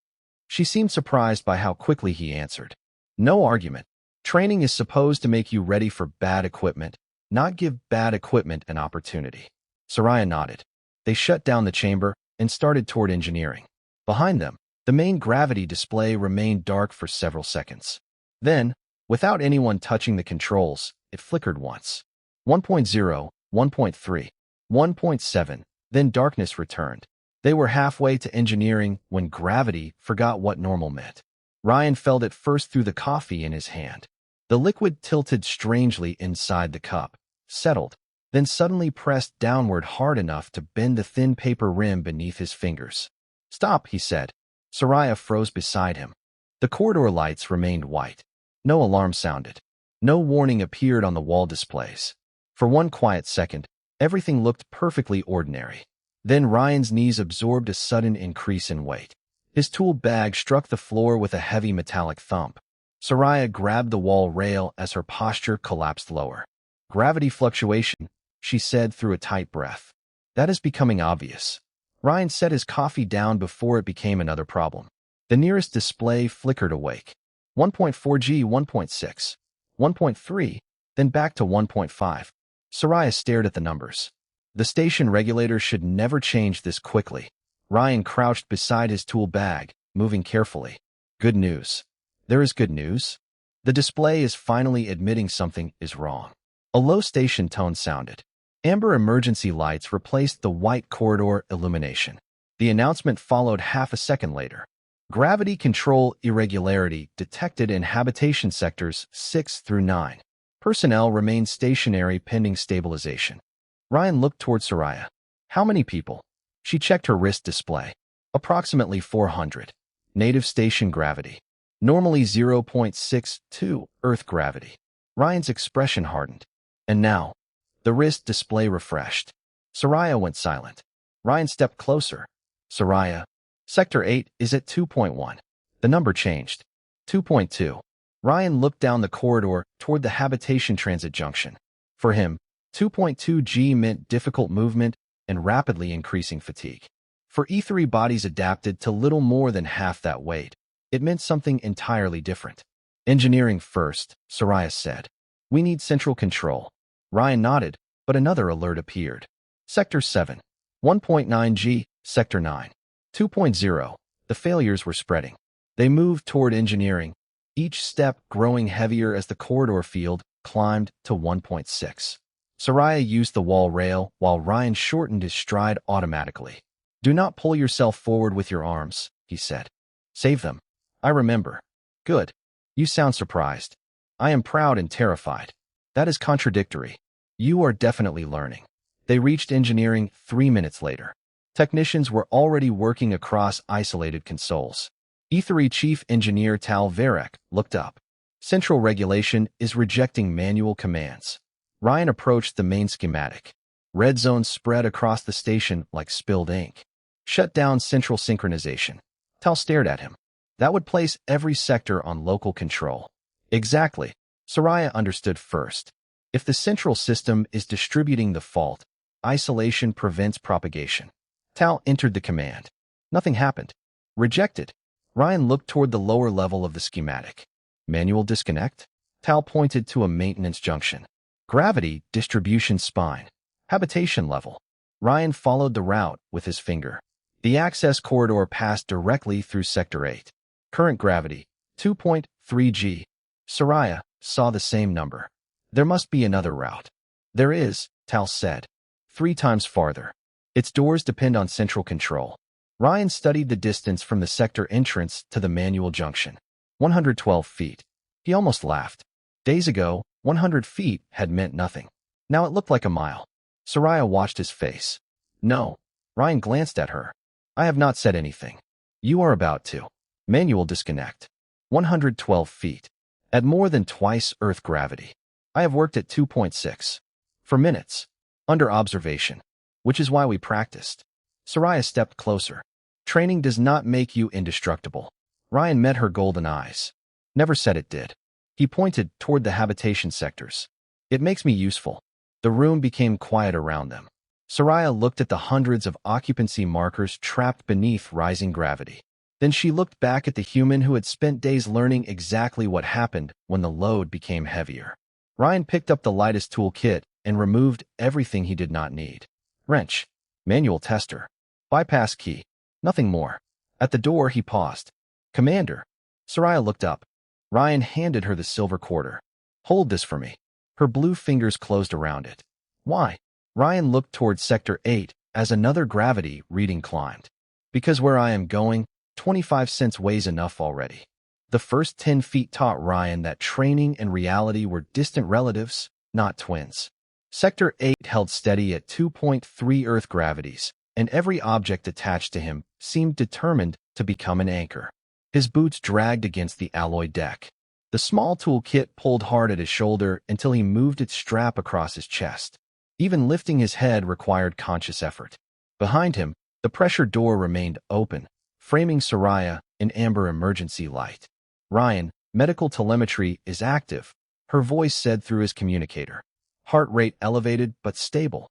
She seemed surprised by how quickly he answered. No argument. Training is supposed to make you ready for bad equipment, not give bad equipment an opportunity. Soraya nodded. They shut down the chamber and started toward engineering. Behind them, the main gravity display remained dark for several seconds. Then, without anyone touching the controls, it flickered once. 1.0, 1.3, 1.7, then darkness returned. They were halfway to engineering when gravity forgot what normal meant. Ryan felt it first through the coffee in his hand. The liquid tilted strangely inside the cup, settled, then suddenly pressed downward hard enough to bend the thin paper rim beneath his fingers. Stop, he said. Soraya froze beside him. The corridor lights remained white. No alarm sounded. No warning appeared on the wall displays. For one quiet second, everything looked perfectly ordinary. Then Ryan's knees absorbed a sudden increase in weight. His tool bag struck the floor with a heavy metallic thump. Soraya grabbed the wall rail as her posture collapsed lower. Gravity fluctuation, she said through a tight breath. That is becoming obvious. Ryan set his coffee down before it became another problem. The nearest display flickered awake. 1.4G, 1.6, 1.3, then back to 1.5. Soraya stared at the numbers. The station regulator should never change this quickly. Ryan crouched beside his tool bag, moving carefully. Good news. There is good news. The display is finally admitting something is wrong. A low station tone sounded. Amber emergency lights replaced the white corridor illumination. The announcement followed half a second later. Gravity control irregularity detected in habitation sectors 6 through 9. Personnel remain stationary pending stabilization. Ryan looked toward Soraya. How many people? She checked her wrist display. Approximately 400. Native station gravity. Normally 0.62 Earth gravity. Ryan's expression hardened. And now, the wrist display refreshed. Soraya went silent. Ryan stepped closer. Soraya, Sector 8 is at 2.1. The number changed. 2.2. Ryan looked down the corridor toward the habitation transit junction. For him, 2.2G meant difficult movement and rapidly increasing fatigue. For Aethari bodies adapted to little more than half that weight, it meant something entirely different. Engineering first, Soraya said. We need central control. Ryan nodded, but another alert appeared. Sector 7. 1.9G, Sector 9. 2.0. The failures were spreading. They moved toward engineering, each step growing heavier as the corridor field climbed to 1.6. Soraya used the wall rail while Ryan shortened his stride automatically. Do not pull yourself forward with your arms, he said. Save them. I remember. Good. You sound surprised. I am proud and terrified. That is contradictory. You are definitely learning. They reached engineering 3 minutes later. Technicians were already working across isolated consoles. Aethari Chief Engineer Tal Varek looked up. Central regulation is rejecting manual commands. Ryan approached the main schematic. Red zones spread across the station like spilled ink. Shut down central synchronization. Tal stared at him. That would place every sector on local control. Exactly. Soraya understood first. If the central system is distributing the fault, isolation prevents propagation. Tal entered the command. Nothing happened. Rejected. Ryan looked toward the lower level of the schematic. Manual disconnect? Tal pointed to a maintenance junction. Gravity distribution spine. Habitation level. Ryan followed the route with his finger. The access corridor passed directly through Sector 8. Current gravity, 2.3 g. Soraya saw the same number. There must be another route. There is, Tal said. 3 times farther. Its doors depend on central control. Ryan studied the distance from the sector entrance to the manual junction. 112 feet. He almost laughed. Days ago, 100 feet had meant nothing. Now it looked like a mile. Soraya watched his face. No. Ryan glanced at her. I have not said anything. You are about to. Manual disconnect. 112 feet. At more than twice Earth gravity. I have worked at 2.6. For minutes. Under observation. Which is why we practiced. Soraya stepped closer. Training does not make you indestructible. Ryan met her golden eyes. Never said it did. He pointed toward the habitation sectors. It makes me useful. The room became quiet around them. Soraya looked at the hundreds of occupancy markers trapped beneath rising gravity. Then she looked back at the human who had spent days learning exactly what happened when the load became heavier. Ryan picked up the lightest toolkit and removed everything he did not need. Wrench. Manual tester. Bypass key. Nothing more. At the door, he paused. Commander. Soraya looked up. Ryan handed her the silver quarter. Hold this for me. Her blue fingers closed around it. Why? Ryan looked toward Sector 8 as another gravity reading climbed. Because where I am going, 25 cents weighs enough already. The first 10 feet taught Ryan that training and reality were distant relatives, not twins. Sector 8 held steady at 2.3 Earth gravities, and every object attached to him seemed determined to become an anchor. His boots dragged against the alloy deck. The small toolkit pulled hard at his shoulder until he moved its strap across his chest. Even lifting his head required conscious effort. Behind him, the pressure door remained open, framing Soraya in amber emergency light. Ryan, medical telemetry is active, her voice said through his communicator. Heart rate elevated but stable.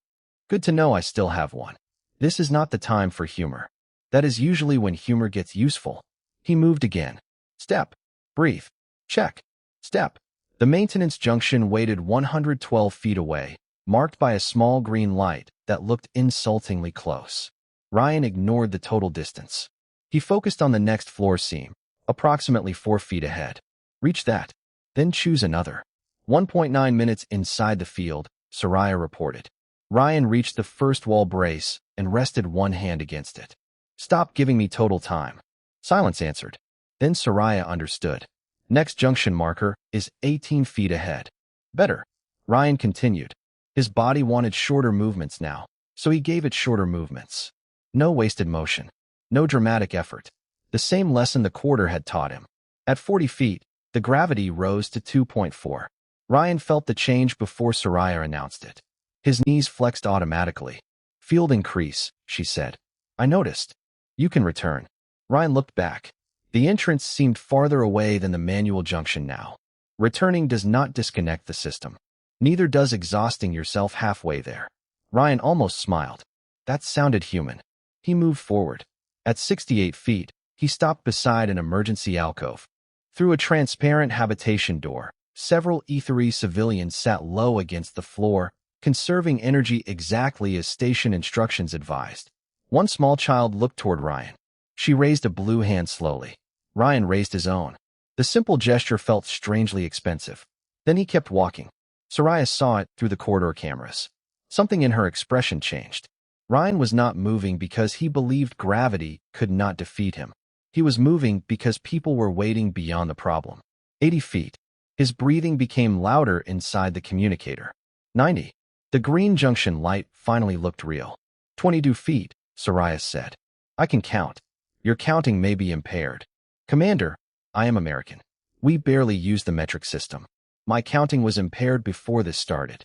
Good to know I still have one. This is not the time for humor. That is usually when humor gets useful. He moved again. Step. Breathe. Check. Step. The maintenance junction waited 112 feet away, marked by a small green light that looked insultingly close. Ryan ignored the total distance. He focused on the next floor seam, approximately 4 feet ahead. Reach that. Then choose another. 1.9 minutes inside the field, Soraya reported. Ryan reached the first wall brace and rested one hand against it. Stop giving me total time. Silence answered. Then Soraya understood. Next junction marker is 18 feet ahead. Better. Ryan continued. His body wanted shorter movements now, so he gave it shorter movements. No wasted motion. No dramatic effort. The same lesson the quarter had taught him. At 40 feet, the gravity rose to 2.4. Ryan felt the change before Soraya announced it. His knees flexed automatically. Field increase, she said. I noticed. You can return. Ryan looked back. The entrance seemed farther away than the manual junction now. Returning does not disconnect the system. Neither does exhausting yourself halfway there. Ryan almost smiled. That sounded human. He moved forward. At 68 feet, he stopped beside an emergency alcove. Through a transparent habitation door, several Aethari civilians sat low against the floor, conserving energy exactly as station instructions advised. One small child looked toward Ryan. She raised a blue hand slowly. Ryan raised his own. The simple gesture felt strangely expensive. Then he kept walking. Soraya saw it through the corridor cameras. Something in her expression changed. Ryan was not moving because he believed gravity could not defeat him. He was moving because people were waiting beyond the problem. 80 feet. His breathing became louder inside the communicator. 90. The green junction light finally looked real. 22 feet, Soraya said. I can count. Your counting may be impaired. Commander, I am American. We barely use the metric system. My counting was impaired before this started.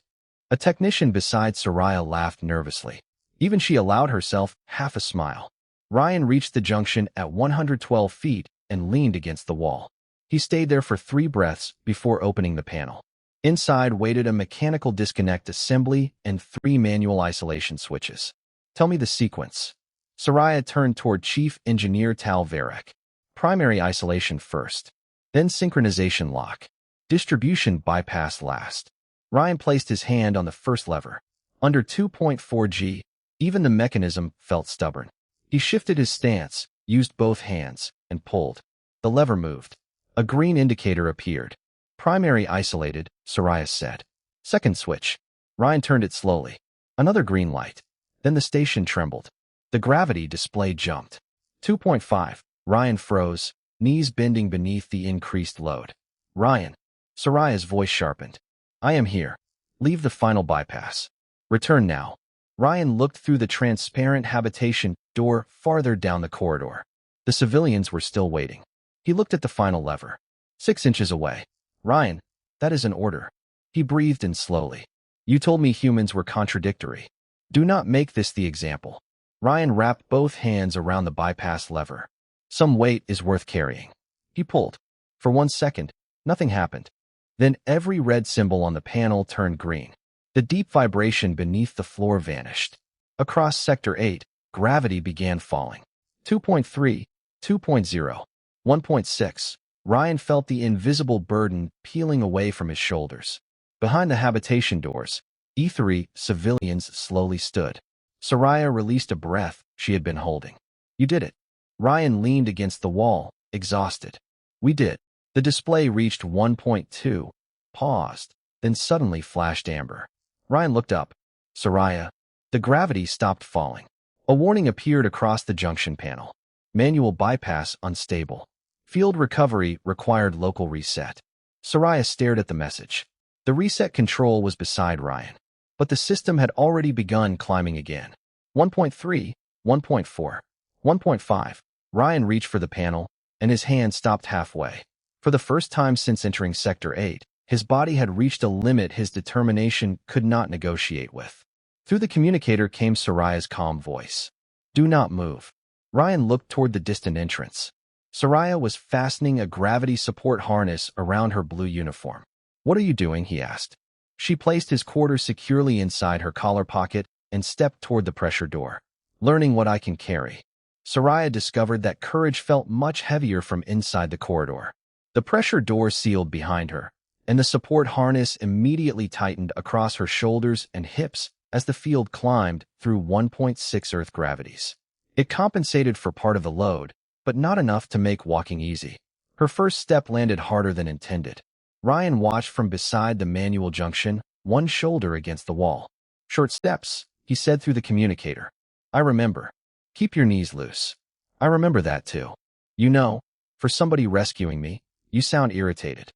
A technician beside Soraya laughed nervously. Even she allowed herself half a smile. Ryan reached the junction at 112 feet and leaned against the wall. He stayed there for 3 breaths before opening the panel. Inside waited a mechanical disconnect assembly and 3 manual isolation switches. Tell me the sequence. Soraya turned toward Chief Engineer Tal Varek. Primary isolation first. Then synchronization lock. Distribution bypass last. Ryan placed his hand on the first lever. Under 2.4 G, even the mechanism felt stubborn. He shifted his stance, used both hands, and pulled. The lever moved. A green indicator appeared. Primary isolated, Soraya said. Second switch. Ryan turned it slowly. Another green light. Then the station trembled. The gravity display jumped. 2.5. Ryan froze, knees bending beneath the increased load. Ryan. Soraya's voice sharpened. I am here. Leave the final bypass. Return now. Ryan looked through the transparent habitation door farther down the corridor. The civilians were still waiting. He looked at the final lever. 6 inches away. Ryan, that is an order. He breathed in slowly. You told me humans were contradictory. Do not make this the example. Ryan wrapped both hands around the bypass lever. Some weight is worth carrying. He pulled. For 1 second, nothing happened. Then every red symbol on the panel turned green. The deep vibration beneath the floor vanished. Across Sector 8, gravity began falling. 2.3, 2.0, 1.6. Ryan felt the invisible burden peeling away from his shoulders. Behind the habitation doors, Aethari civilians slowly stood. Soraya released a breath she had been holding. You did it. Ryan leaned against the wall, exhausted. We did. The display reached 1.2, paused, then suddenly flashed amber. Ryan looked up. Soraya. The gravity stopped falling. A warning appeared across the junction panel. Manual bypass unstable. Field recovery required local reset. Soraya stared at the message. The reset control was beside Ryan, but the system had already begun climbing again. 1.3, 1.4, 1.5. Ryan reached for the panel, and his hand stopped halfway. For the first time since entering Sector 8, his body had reached a limit his determination could not negotiate with. Through the communicator came Soraya's calm voice. Do not move. Ryan looked toward the distant entrance. Soraya was fastening a gravity support harness around her blue uniform. What are you doing? He asked. She placed his quarters securely inside her collar pocket and stepped toward the pressure door. Learning what I can carry. Soraya discovered that courage felt much heavier from inside the corridor. The pressure door sealed behind her, and the support harness immediately tightened across her shoulders and hips as the field climbed through 1.6 Earth gravities. It compensated for part of the load, but not enough to make walking easy. Her first step landed harder than intended. Ryan watched from beside the manual junction, one shoulder against the wall. Short steps, he said through the communicator. I remember. Keep your knees loose. I remember that too. You know, for somebody rescuing me, you sound irritated.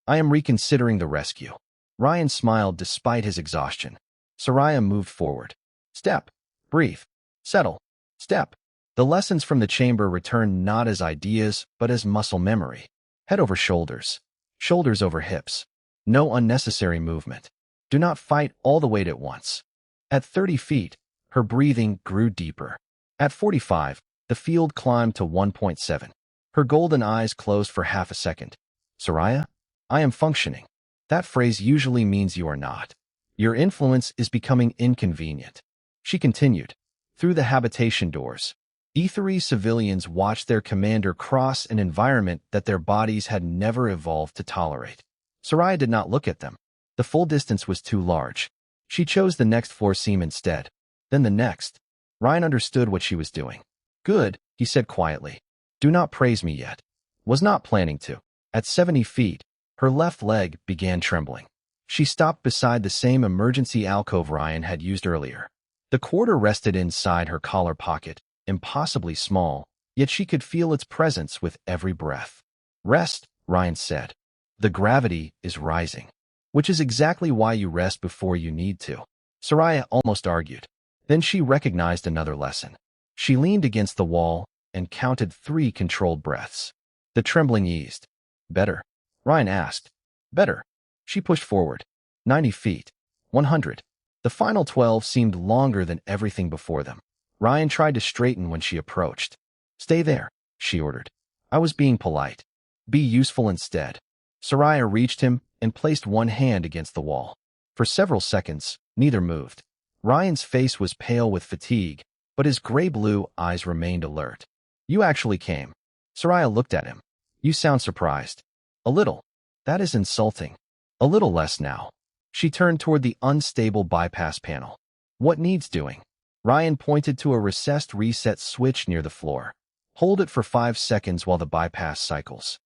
I am reconsidering the rescue. Ryan smiled despite his exhaustion. Soraya moved forward. Step. Breathe. Settle. Step. The lessons from the chamber returned not as ideas, but as muscle memory. Head over shoulders. Shoulders over hips. No unnecessary movement. Do not fight all the weight at once. At 30 feet, her breathing grew deeper. At 45, the field climbed to 1.7. Her golden eyes closed for half a second. Soraya? I am functioning. That phrase usually means you are not. Your influence is becoming inconvenient. She continued. Through the habitation doors, Aethari civilians watched their commander cross an environment that their bodies had never evolved to tolerate. Soraya did not look at them. The full distance was too large. She chose the next floor seam instead. Then the next. Ryan understood what she was doing. Good, he said quietly. Do not praise me yet. Was not planning to. At 70 feet, her left leg began trembling. She stopped beside the same emergency alcove Ryan had used earlier. The quarter rested inside her collar pocket, impossibly small, yet she could feel its presence with every breath. Rest, Ryan said. The gravity is rising. Which is exactly why you rest before you need to. Soraya almost argued. Then she recognized another lesson. She leaned against the wall and counted 3 controlled breaths. The trembling eased. Better? Ryan asked. Better. She pushed forward. 90 feet. 100. The final 12 seemed longer than everything before them. Ryan tried to straighten when she approached. Stay there, she ordered. I was being polite. Be useful instead. Soraya reached him and placed one hand against the wall. For several seconds, neither moved. Ryan's face was pale with fatigue, but his gray-blue eyes remained alert. You actually came. Soraya looked at him. You sound surprised. A little. That is insulting. A little less now. She turned toward the unstable bypass panel. What needs doing? Ryan pointed to a recessed reset switch near the floor. Hold it for 5 seconds while the bypass cycles.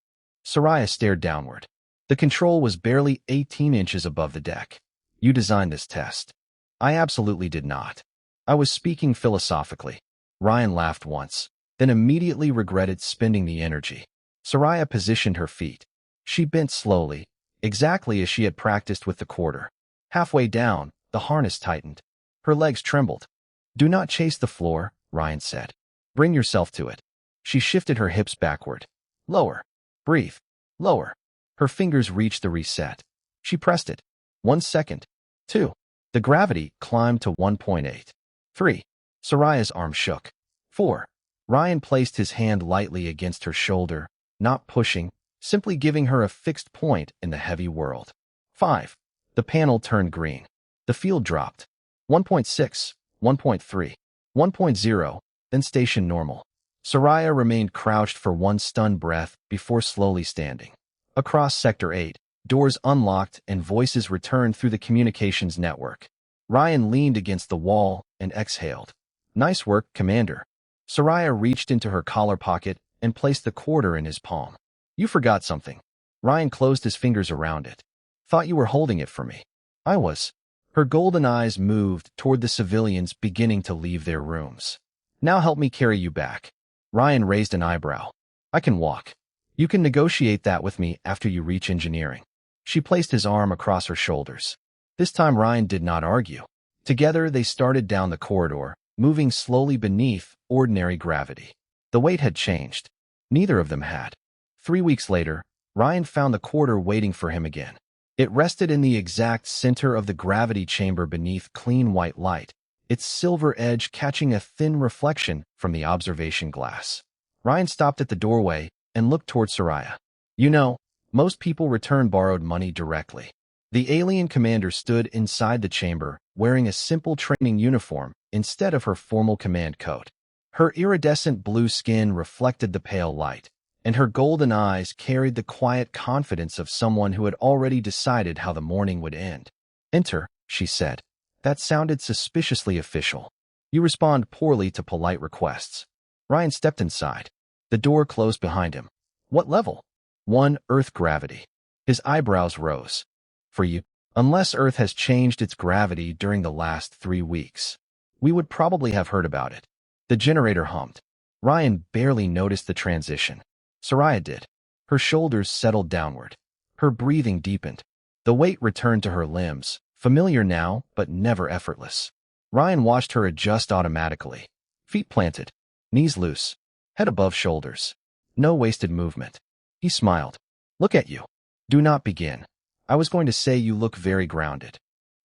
Soraya stared downward. The control was barely 18 inches above the deck. You designed this test. I absolutely did not. I was speaking philosophically. Ryan laughed once, then immediately regretted spending the energy. Soraya positioned her feet. She bent slowly, exactly as she had practiced with the quarter. Halfway down, the harness tightened. Her legs trembled. Do not chase the floor, Ryan said. Bring yourself to it. She shifted her hips backward. Lower. Breathe. Lower. Her fingers reached the reset. She pressed it. 1 second. 2. The gravity climbed to 1.8. 3. Soraya's arm shook. 4. Ryan placed his hand lightly against her shoulder, not pushing, simply giving her a fixed point in the heavy world. 5. The panel turned green. The field dropped. 1.6, 1.3, 1.0, then station normal. Soraya remained crouched for one stunned breath before slowly standing. Across Sector 8, doors unlocked and voices returned through the communications network. Ryan leaned against the wall and exhaled. Nice work, Commander. Soraya reached into her collar pocket and placed the quarter in his palm. You forgot something. Ryan closed his fingers around it. Thought you were holding it for me. I was. Her golden eyes moved toward the civilians beginning to leave their rooms. Now help me carry you back. Ryan raised an eyebrow. I can walk. You can negotiate that with me after you reach engineering. She placed his arm across her shoulders. This time Ryan did not argue. Together they started down the corridor, moving slowly beneath ordinary gravity. The weight had changed. Neither of them had. 3 weeks later, Ryan found the quarter waiting for him again. It rested in the exact center of the gravity chamber beneath clean white light, its silver edge catching a thin reflection from the observation glass. Ryan stopped at the doorway and looked toward Soraya. You know, most people return borrowed money directly. The alien commander stood inside the chamber, wearing a simple training uniform instead of her formal command coat. Her iridescent blue skin reflected the pale light, and her golden eyes carried the quiet confidence of someone who had already decided how the morning would end. Enter, she said. That sounded suspiciously official. You respond poorly to polite requests. Ryan stepped inside. The door closed behind him. What level? 1, Earth gravity. His eyebrows rose. For you, unless Earth has changed its gravity during the last 3 weeks. We would probably have heard about it. The generator hummed. Ryan barely noticed the transition. Soraya did. Her shoulders settled downward. Her breathing deepened. The weight returned to her limbs, familiar now, but never effortless. Ryan watched her adjust automatically. Feet planted, knees loose, head above shoulders. No wasted movement. He smiled. Look at you. Do not begin. I was going to say you look very grounded.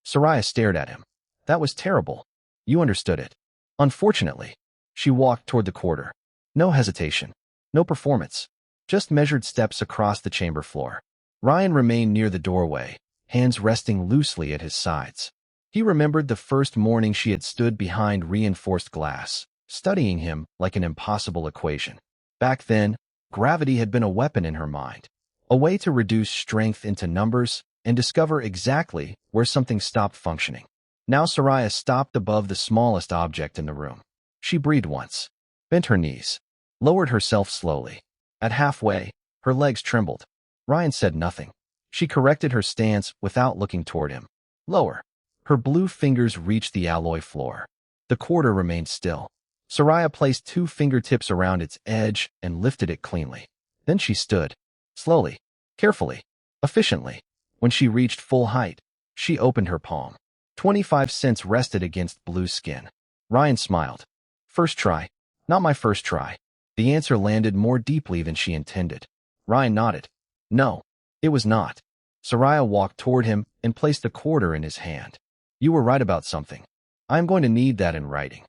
Soraya stared at him. That was terrible. You understood it. Unfortunately. She walked toward the quarter. No hesitation. No performance. Just measured steps across the chamber floor. Ryan remained near the doorway, hands resting loosely at his sides. He remembered the first morning she had stood behind reinforced glass, studying him like an impossible equation. Back then, gravity had been a weapon in her mind, a way to reduce strength into numbers and discover exactly where something stopped functioning. Now Soraya stopped above the smallest object in the room. She breathed once, bent her knees, lowered herself slowly. At halfway, her legs trembled. Ryan said nothing. She corrected her stance without looking toward him. Lower. Her blue fingers reached the alloy floor. The quarter remained still. Soraya placed 2 fingertips around its edge and lifted it cleanly. Then she stood. Slowly, carefully, efficiently. When she reached full height, she opened her palm. 25 cents rested against blue skin. Ryan smiled. First try. Not my first try. The answer landed more deeply than she intended. Ryan nodded. No, it was not. Soraya walked toward him and placed the quarter in his hand. You were right about something. I am going to need that in writing.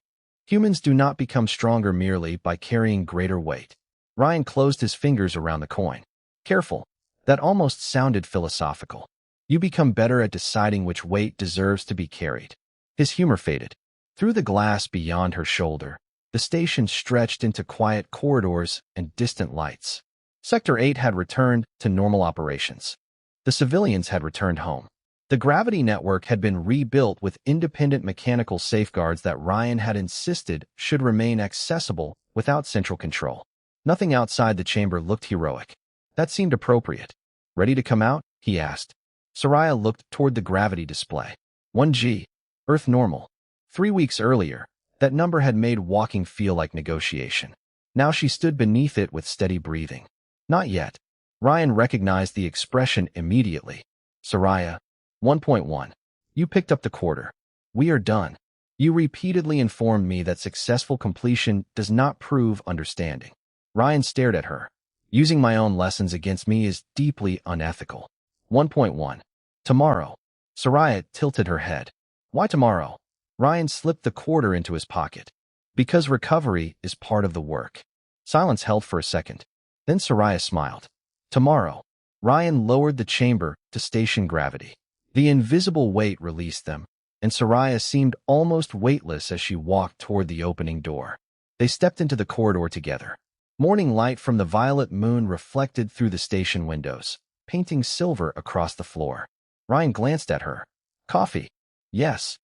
Humans do not become stronger merely by carrying greater weight. Ryan closed his fingers around the coin. Careful. That almost sounded philosophical. You become better at deciding which weight deserves to be carried. His humor faded. Through the glass beyond her shoulder, the station stretched into quiet corridors and distant lights. Sector 8 had returned to normal operations. The civilians had returned home. The gravity network had been rebuilt with independent mechanical safeguards that Ryan had insisted should remain accessible without central control. Nothing outside the chamber looked heroic. That seemed appropriate. Ready to come out? He asked. Soraya looked toward the gravity display. 1G. Earth normal. 3 weeks earlier, that number had made walking feel like negotiation. Now she stood beneath it with steady breathing. Not yet. Ryan recognized the expression immediately. Soraya. 1.1. You picked up the quarter. We are done. You repeatedly informed me that successful completion does not prove understanding. Ryan stared at her. Using my own lessons against me is deeply unethical. 1.1. Tomorrow. Soraya tilted her head. Why tomorrow? Ryan slipped the quarter into his pocket. Because recovery is part of the work. Silence held for a second. Then Soraya smiled. Tomorrow. Ryan lowered the chamber to station gravity. The invisible weight released them, and Soraya seemed almost weightless as she walked toward the opening door. They stepped into the corridor together. Morning light from the violet moon reflected through the station windows, painting silver across the floor. Ryan glanced at her. Coffee? Yes.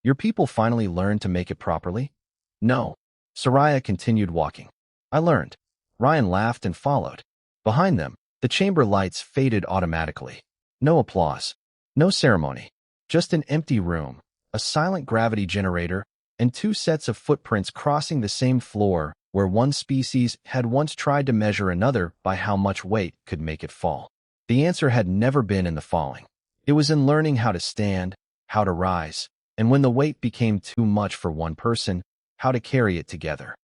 Your people finally learned to make it properly? No. Soraya continued walking. I learned. Ryan laughed and followed. Behind them, the chamber lights faded automatically. No applause. No ceremony. Just an empty room, a silent gravity generator, and 2 sets of footprints crossing the same floor where one species had once tried to measure another by how much weight could make it fall. The answer had never been in the falling. It was in learning how to stand, how to rise, and when the weight became too much for one person, how to carry it together.